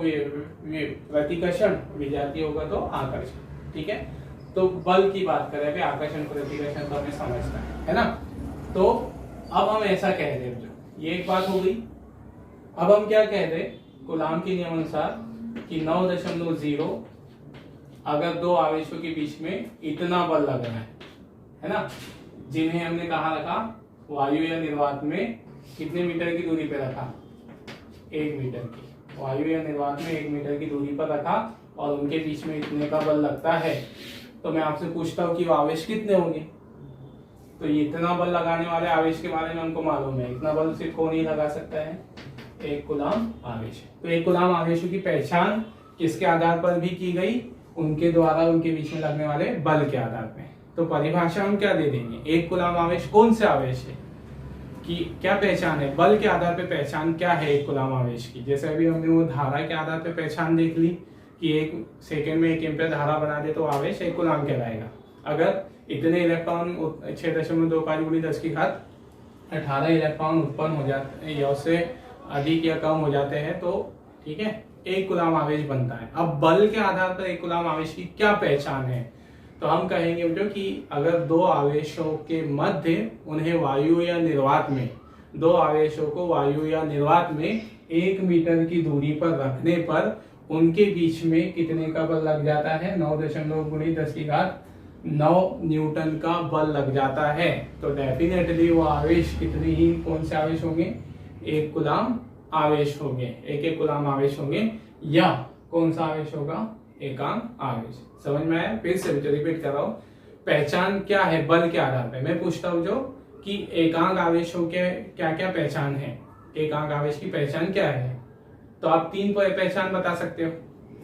A: प्रतिकर्षण, विजातीय होगा तो आकर्षण। ठीक है, तो बल की बात करें, आकर्षण प्रतिकर्षण तो हमें समझना है ना। तो अब हम ऐसा कह रहे हैं, ये एक बात हो गई। अब हम क्या कह रहे, कूलाम के नियम अनुसार कि 9.0 अगर दो आवेशों के बीच में इतना बल लग रहा है ना, जिन्हें हमने कहा रखा वायु या निर्वात में कितने मीटर की दूरी पे रखा, 1 मीटर की, वायु या निर्वात में 1 मीटर की दूरी पर रखा, और उनके बीच में इतने का बल लगता है। तो मैं आपसे पूछता हूँ कि वो आवेश कितने होंगे, तो ये इतना बल लगाने वाले आवेश के बारे में हमको मालूम है, इतना बल सिर्फ कौन ही लगा सकता है, 1 कूलाम आवेश। तो 1 कूलाम आवेशों की पहचान किसके आधार पर भी की गई, उनके द्वारा उनके बीच में लगने वाले बल के आधार पर। तो परिभाषा हम क्या दे देंगे, 1 कूलाम आवेश कौन से आवेश है, कि क्या पहचान है, बल के आधार पर पहचान क्या है 1 कूलाम आवेश की। जैसे अभी हमने वो धारा के आधार पर पहचान देख ली कि 1 सेकेंड में 1 एम्पीयर धारा बना दे तो आवेश 1 कूलाम कहलाएगा। अगर इतने इलेक्ट्रॉन 6.25 गुणित 10⁸ इलेक्ट्रॉन उत्पन्न हो जाते या उससे अधिक या कम हो जाते हैं तो ठीक है 1 कूलाम आवेश बनता है। अब बल के आधार पर 1 कूलाम आवेश की क्या पहचान है, तो हम कहेंगे बेटो कि अगर दो आवेशों के मध्य उन्हें वायु या निर्वात में, दो आवेशों को वायु या निर्वात में 1 मीटर की दूरी पर रखने पर उनके बीच में कितने का बल लग जाता है, 9 गुणित 10⁹ न्यूटन का बल लग जाता है। तो डेफिनेटली वो आवेश कितने ही कौन से आवेश होंगे, 1 कूलाम आवेश होंगे, 1 कूलाम आवेश होंगे, या कौन सा आवेश होगा, एकांक आवेश। समझ में आया, फिर से रिपीट कर रहा हूं, पहचान क्या है बल के आधार पर। मैं पूछता हूं जो कि एकांक आवेशों के क्या क्या पहचान है, एकांक आवेश की पहचान क्या है, तो आप 3 पहचान बता सकते हो,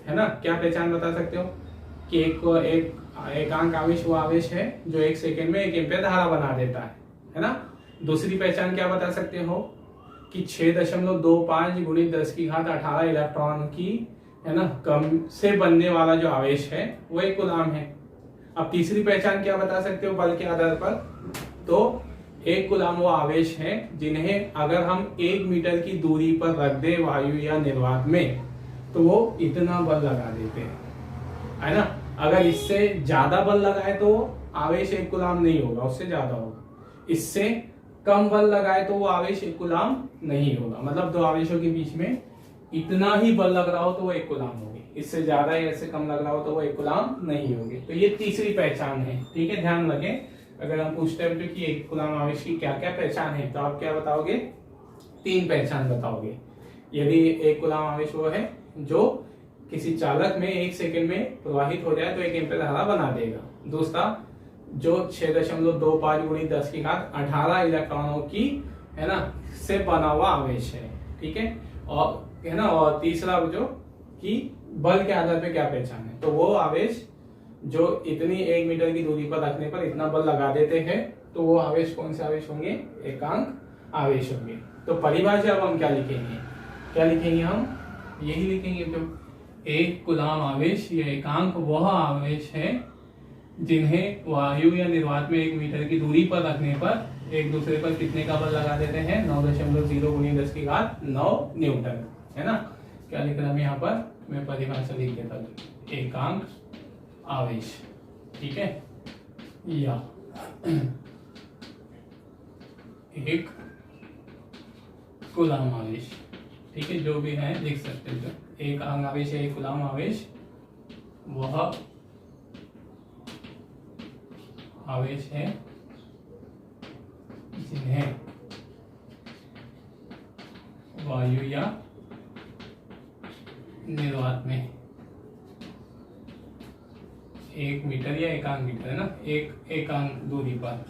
A: है ना। क्या पहचान बता सकते हो कि एक एकांक आवेश वो आवेश है जो 1 सेकेंड में 1 एम्पीयर धारा बना देता है ना। दूसरी पहचान क्या बता सकते हो कि 6.25 गुणित 10⁸ इलेक्ट्रॉन की, है ना, कम से बनने वाला जो आवेश है वो 1 कूलाम है। अब तीसरी पहचान क्या बता सकते हो बल के आधार पर, तो 1 कूलाम वो आवेश है जिन्हें अगर हम 1 मीटर की दूरी पर रख दे वायु या निर्वात में तो वो इतना बल लगा देते हैं, है ना। अगर इससे ज्यादा बल लगाए तो आवेश 1 कूलाम नहीं होगा, उससे ज्यादा होगा। इससे कम बल लगाए तो वो आवेश 1 कूलाम नहीं होगा। मतलब दो आवेशों के बीच में इतना ही बल लग रहा हो तो वो 1 कूलाम होगी, इससे ज्यादा या इससे कम लग रहा हो तो वो 1 कूलाम नहीं होगी। तो ये तीसरी पहचान है, ठीक है, ध्यान रखें। अगर हम पूछते हैं कि 1 कूलाम आवेश की क्या क्या पहचान है, तो आप क्या बताओगे, 3 पहचान बताओगे। यदि 1 कूलाम आवेश वो है जो किसी चालक में 1 सेकेंड में प्रवाहित हो जाए तो 1 एम्पीयर धारा बना देगा। दूसरा जो 6.25 गुणित 10⁸ इलेक्ट्रॉनों की, है ना, से बना हुआ आवेश है, ठीक है, और है ना। और तीसरा जो कि बल के आधार पे क्या पहचान है, तो वो आवेश जो इतनी 1 मीटर की दूरी पर रखने पर इतना बल लगा देते हैं, तो वो आवेश कौन से आवेश होंगे, एकांक आवेश होंगे। तो परिभाषा अब हम क्या लिखेंगे, क्या लिखेंगे, हम यही लिखेंगे जो 1 कूलाम आवेश या एकांक वह आवेश है जिन्हें वायु या निर्वात में 1 मीटर की दूरी पर रखने पर एक दूसरे पर कितने का बल लगा देते हैं, 9.0 गुणित 10⁹ न्यूटन, है ना। क्या लिख रहा हूं यहाँ पर, मैं परिभाषा लिख देता हूँ, एकांक आवेश, ठीक है, या 1 कूलाम आवेश, ठीक है, जो भी है लिख सकते हो। एकांक आवेश है 1 कूलाम आवेश, वह आवेश है जिन्हें वायु या निर्वात में 1 मीटर या एकांक मीटर, है ना, एकांक दूरी पर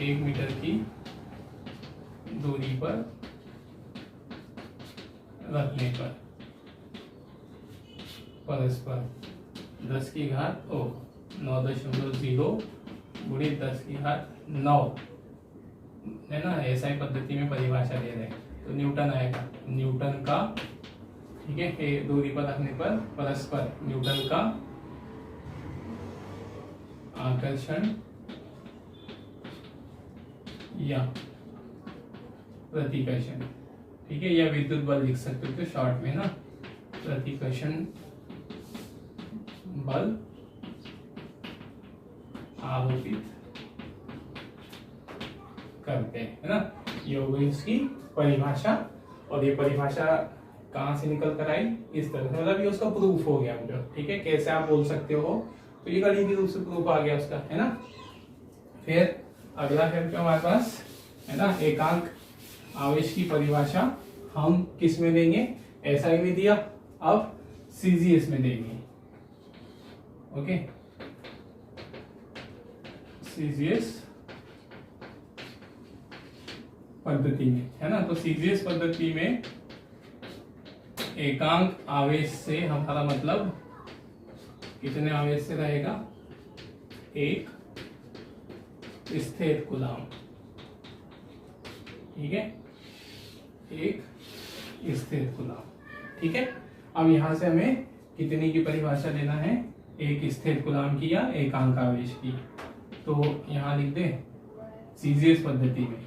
A: 1 मीटर की दूरी पर रखने पर परस्पर 10 की घात 9.0 गुणित 10 की घात 9 है ना, एसआई पद्धति में परिभाषा दे रहे हैं तो न्यूटन आएगा। न्यूटन का, ठीक है, ये दूरी पर रखने पर परस्पर न्यूटन का आकर्षण या प्रतिकर्षण, ठीक है, या विद्युत बल लिख सकते हो तो शॉर्ट में ना, प्रतिकर्षण बल आरोपित करते हैं, है ना। ये हो गई इसकी परिभाषा। और ये परिभाषा कहाँ से निकल कर आई, इस तरह से, मतलब ये उसका प्रूफ हो गया मुझे, ठीक है। कैसे आप बोल सकते हो तो ये गणितीय रूप से प्रूफ आ गया उसका, है ना। फिर अगला है हमारे पास, है ना, एकांक आवेश की परिभाषा हम किस में देंगे, एसआई में दिया, अब सीजीएस में देंगे। ओके, सीजीएस पद्धति में, है ना। तो सीजीएस पद्धति में एकांक आवेश से हमारा मतलब कितने आवेश से रहेगा, एक स्थिर कूलाम, ठीक है, एक स्थिर कूलाम, ठीक है। अब यहां से हमें कितने की परिभाषा देना है, एक स्थिर कूलाम की या एकांक आवेश की। तो यहां लिख दे सीजीएस पद्धति में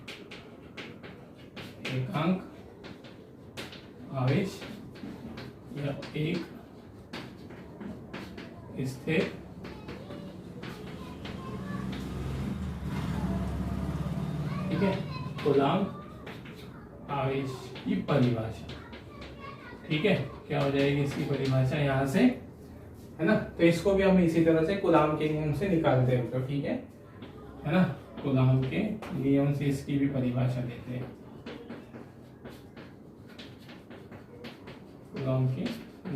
A: एकांक आवेश या एक स्थिर ठीक है कूलाम आवेश की परिभाषा, ठीक है। क्या हो जाएगी इसकी परिभाषा यहाँ से, है ना। तो इसको भी हम इसी तरह से कूलाम के नियम से निकालते हैं, तो ठीक है ना। कूलाम के नियम से इसकी भी परिभाषा देते हैं, कूलाम के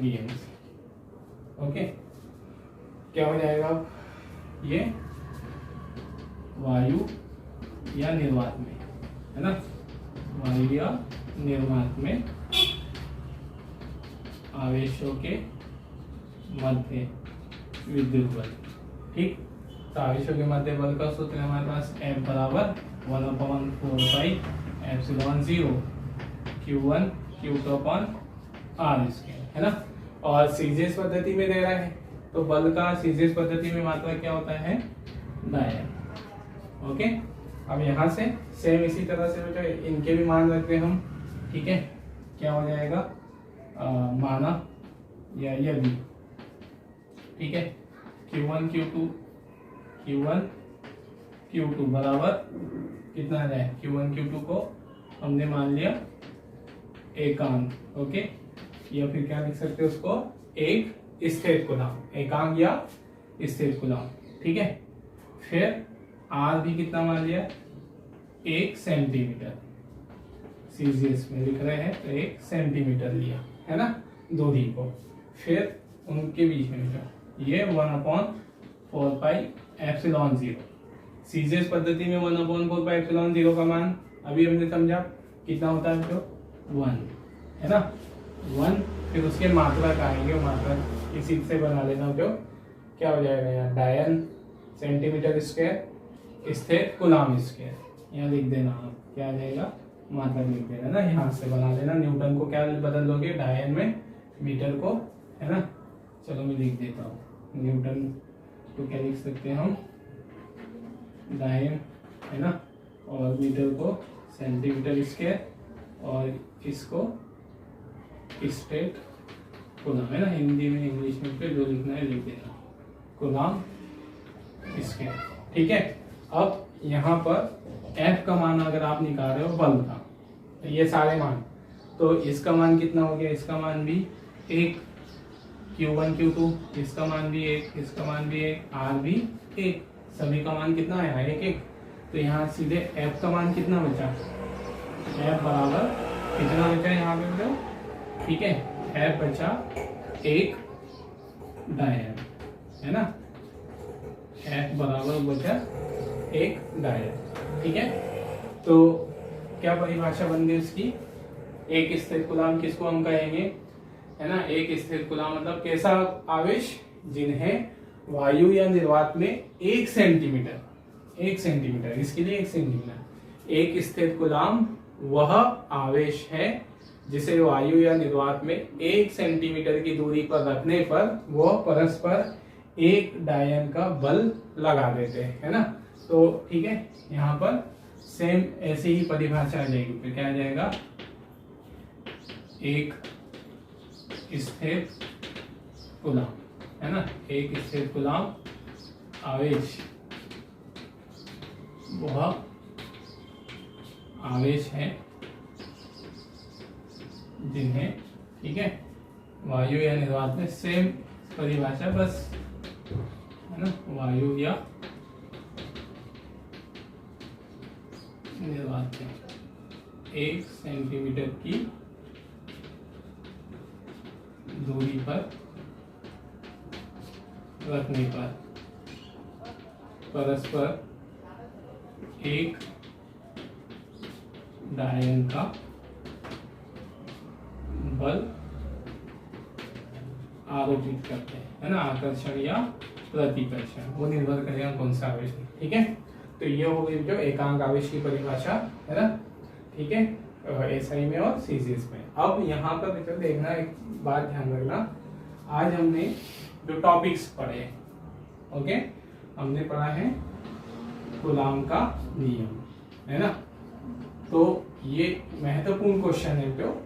A: नियम से। ओके, क्या हो जाएगा ये, वायु या निर्वात में, है ना, वायु या निर्वात में आवेशों के मध्य विद्युत बल, ठीक। तो आवेशों के मध्य बल का सूत्र है हमारे पास F बराबर 1/4 epsilon 0 Q1 Q2 upon R square, है ना। और सीजीएस पद्धति में दे रहा है तो बल का सीजीएस पद्धति में मात्रा क्या होता है, डायन। ओके, अब यहाँ से सेम इसी तरह से बेटा इनके भी मान रखते हैं हम, ठीक है। क्या हो जाएगा, माना या यदि, ठीक है, Q1 Q2 बराबर कितना आ जाए, Q1 Q2 को हमने मान लिया एकांक, ओके, या फिर क्या लिख सकते हैं उसको, एक स्थिर कूलाम, एकांक या स्थिर कूलाम, ठीक है। फिर आर भी कितना मान लिया, 1 सेंटीमीटर, सीजीएस में लिख रहे हैं तो 1 सेंटीमीटर लिया, है ना, दूरी को। फिर उनके बीच में ये 1/4 एप्सिलॉन 0, सीजीएस पद्धति में 1/4 एप्सिलॉन 0 का मान अभी हमने समझा कितना होता है, जो 1, है ना, 1। फिर उसके मात्रा का आएंगे, मात्रा इसी से बना लेना, जो क्या हो जाएगा यहाँ, डायन सेंटीमीटर स्क्वायर स्थिर कूलाम स्क्वायर, यहाँ लिख देना आप, क्या आ जाएगा, मात्रा लिख देना ना, यहाँ से बना लेना। न्यूटन को क्या बदल दोगे, डायन में, मीटर को, है ना। चलो मैं लिख देता हूँ, न्यूटन तो क्या लिख सकते हैं हम, डायन, है ना, और मीटर को सेंटीमीटर स्क्वायर, और इसको स्टेट कूलाम, है ना, हिंदी में इंग्लिश में पे जो लिखना है लिख देना, कूलाम स्क्वायर, ठीक है। अब यहाँ पर F का मान अगर आप निकाल रहे हो बल का, तो ये सारे मान, तो इसका मान कितना हो गया, इसका मान भी 1, Q1 Q2 इसका मान भी 1, इसका मान भी 1, R भी 1, सभी का मान कितना आया, 1 तो यहाँ सीधे F का मान कितना बचा, F बराबर कितना बचा यहाँ पे बचा, ठीक है, F बचा 1 डायन, है ना, F बराबर बचा 1 डायन, ठीक है। तो क्या परिभाषा बन गई इसकी, एक स्थिर कूलाम किसको हम कहेंगे, है ना, एक स्थिर कूलाम मतलब कैसा आवेश, जिन्हें वायु या निर्वात में 1 सेंटीमीटर, इसके लिए 1 सेंटीमीटर, एक स्थिर कूलाम वह आवेश है जिसे वायु या निर्वात में 1 सेंटीमीटर की दूरी पर रखने पर वह परस्पर एक डायन का बल लगा देते हैं, है ना। तो ठीक है, यहाँ पर सेम ऐसे ही परिभाषा आ जाएगी। फिर क्या आ जाएगा, एक स्थिर कूलाम, है ना, एक स्थिर कूलाम आवेश वह आवेश है जिन्हें, ठीक है, वायु या निर्वात में, सेम परिभाषा बस, है ना, वायु या निर्वात में 1 सेंटीमीटर की दूरी पर रखने पर परस्पर एक डायन का बल आरोपित करते हैं, है ना, आकर्षण या प्रतिकर्षण, वो निर्भर करेगा कौन सा आवेश है। ठीक है, तो ये हो गई जो एकांक आवेश की परिभाषा, है ना। ठीक है, एसआई में और सीजीएस में। अब यहाँ पर बेटा देखना, एक बात ध्यान रखना, आज हमने जो टॉपिक्स पढ़े, ओके, हमने पढ़ा है कूलाम का नियम, है ना। तो ये महत्वपूर्ण क्वेश्चन है जो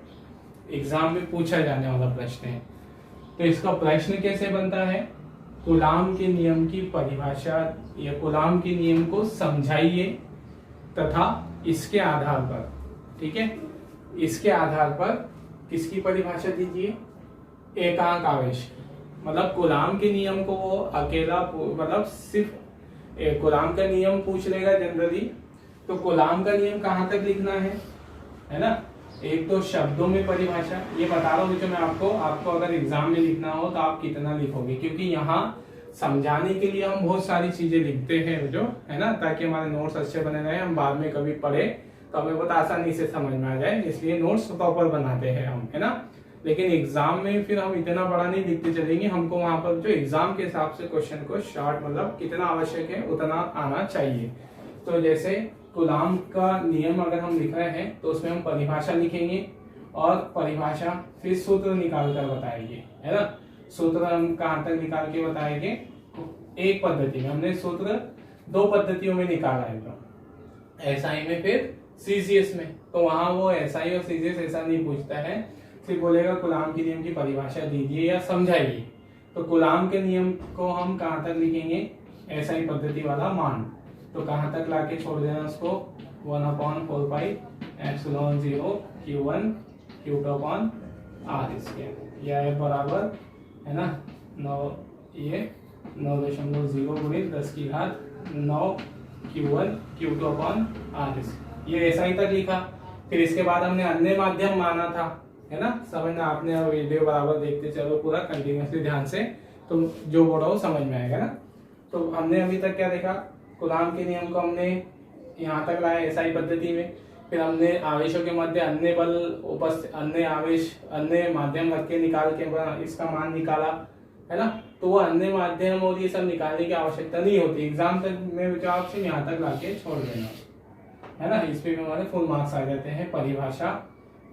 A: एग्जाम में पूछा जाने वाला प्रश्न है। तो इसका प्रश्न कैसे बनता है, कूलाम के नियम की परिभाषा या कूलाम के नियम को समझाइए तथा इसके आधार पर, ठीक है, इसके आधार पर किसकी परिभाषा दीजिए, एकांक आवेश, मतलब कूलाम के नियम को वो अकेला, मतलब सिर्फ कूलाम का नियम पूछ लेगा जनरली, तो कूलाम का नियम कहाँ तक लिखना है ना। एक तो शब्दों में परिभाषा, ये बता रहा हूँ मैं आपको अगर एग्जाम में लिखना हो तो आप कितना लिखोगे, क्योंकि यहाँ समझाने के लिए हम बहुत सारी चीजें लिखते हैं जो, है ना, ताकि हमारे नोट्स अच्छे बने रहे, हम बाद में कभी पढ़े तो हमें बहुत आसानी से समझ में आ जाए, इसलिए नोट्स प्रॉपर बनाते हैं हम, है ना। लेकिन एग्जाम में फिर हम इतना बड़ा नहीं लिखते चलेंगे, हमको वहां पर जो एग्जाम के हिसाब से क्वेश्चन को शॉर्ट, मतलब कितना आवश्यक है उतना आना चाहिए। तो जैसे कूलाम का नियम अगर हम लिख रहे हैं तो उसमें हम परिभाषा लिखेंगे और परिभाषा फिर सूत्र निकाल कर बताएंगे, है ना। सूत्र हम कहाँ तक निकाल के बताएंगे, एक पद्धति में, हमने सूत्र 2 पद्धतियों में निकाला है, तो एसआई में फिर सीजीएस में। तो वहां वो एसआई और सीजीएस ऐसा नहीं पूछता है, सिर्फ बोलेगा कूलाम के नियम की परिभाषा दीजिए या समझाइए। तो कूलाम के नियम को हम कहाँ तक लिखेंगे, एसआई पद्धति वाला मान, तो कहाँ तक लाके छोड़ देना उसको, 1/4πε0 Q1 Q2/r², या बराबर, है ना, 9.0 गुणित 10⁹9 Q1 Q2/r², ये एसआई तक लिखा। फिर इसके बाद हमने अन्य माध्यम माना था, है ना, समझना, आपने वीडियो बराबर देखते चलो पूरा कंटिन्यूसली ध्यान से, तो जो बोल रहा हूँ समझ में आएगा ना। तो हमने अभी तक क्या देखा, कूलाम के नियम को हमने यहाँ तक लाया एसआई पद्धति में, फिर हमने आवेशों के मध्य अन्य बल उपस्थित, अन्य आवेश, अन्य माध्यम रख के निकाल के इसका मान निकाला, है ना। तो वो अन्य माध्यम और ये सब निकालने की आवश्यकता नहीं होती, एग्जाम तक में जो आपसे यहाँ तक लाके छोड़ देना, है ना। इस पे हमारे फुल मार्क्स आ जाते हैं, परिभाषा,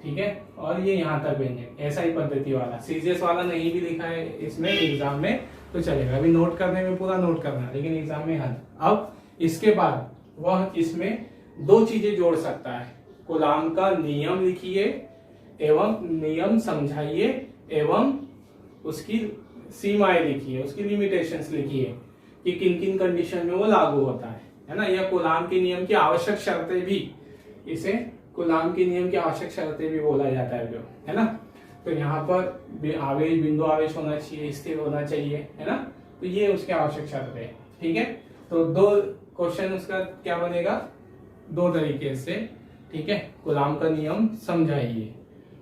A: ठीक है। और ये यहाँ तक व्यंजक एसआई पद्धति वाला, सीजीएस वाला नहीं भी लिखा है इसमें एग्जाम में तो चलेगा, अभी नोट करने में पूरा नोट करना है, लेकिन एग्जाम में हद। अब इसके बाद वह इसमें 2 चीजें जोड़ सकता है, कूलाम का नियम लिखिए एवं नियम समझाइए एवं उसकी सीमाएं लिखिए, उसकी लिमिटेशंस लिखिए कि किन किन कंडीशन में वो लागू होता है ना। या कूलाम के नियम की आवश्यक शर्तें भी, इसे कूलाम के नियम की आवश्यक शर्तें भी बोला जाता है जो, है ना। तो यहाँ पर आवेश, बिंदु आवेश होना चाहिए, स्थिर होना चाहिए, है ना। तो ये उसके आवश्यक शर्तें है, ठीक है। तो 2 क्वेश्चन उसका क्या बनेगा, 2 तरीके से, ठीक है। कूलाम का नियम समझाइए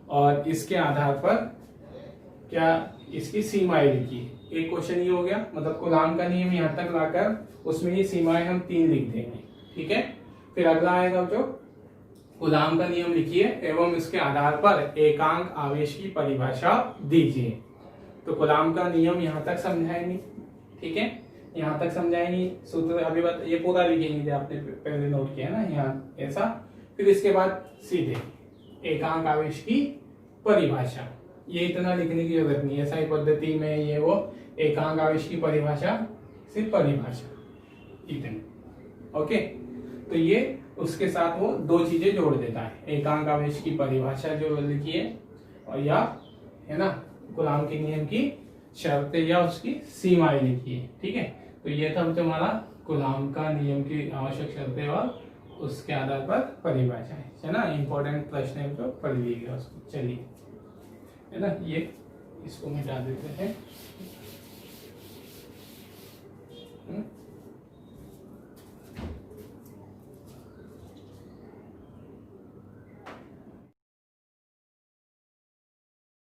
A: और इसके आधार पर क्या इसकी सीमाएं लिखिए। एक क्वेश्चन ये हो गया, मतलब कूलाम का नियम यहाँ तक लाकर उसमें ये सीमाएं हम 3 लिख देंगे, ठीक है। फिर अगला आएगा जो कूलाम का नियम लिखिए एवं इसके आधार पर एकांक आवेश की परिभाषा दीजिए। तो गुलाम का नियम यहाँ तक समझाएंगे, ठीक है, यहाँ तक समझाएंगे। सूत्र अभी ये पूरा लिखेंगे, आपने पहले नोट किया ना यहाँ ऐसा। फिर इसके बाद सीधे एकांक आवेश की परिभाषा, ये इतना लिखने की जरूरत नहीं है, ऐसा ही पद्धति में ये वो एकांक आवेश की परिभाषा सिर्फ परिभाषा इतनी, ओके। तो ये उसके साथ वो दो चीजें जोड़ देता है, एकांक आवेश की परिभाषा जो लिखी है और या है ना गुलाम के नियम की शर्तें या उसकी सीमाएं लिखी है, ठीक है। तो ये था तुम्हारा गुलाम का नियम की आवश्यक शर्तें और उसके आधार पर परिभाषा है ना। इंपॉर्टेंट प्रश्न है तो पढ़ लीजिएगा उसको। चलिए है ना, ये इसको मिटा देते हैं।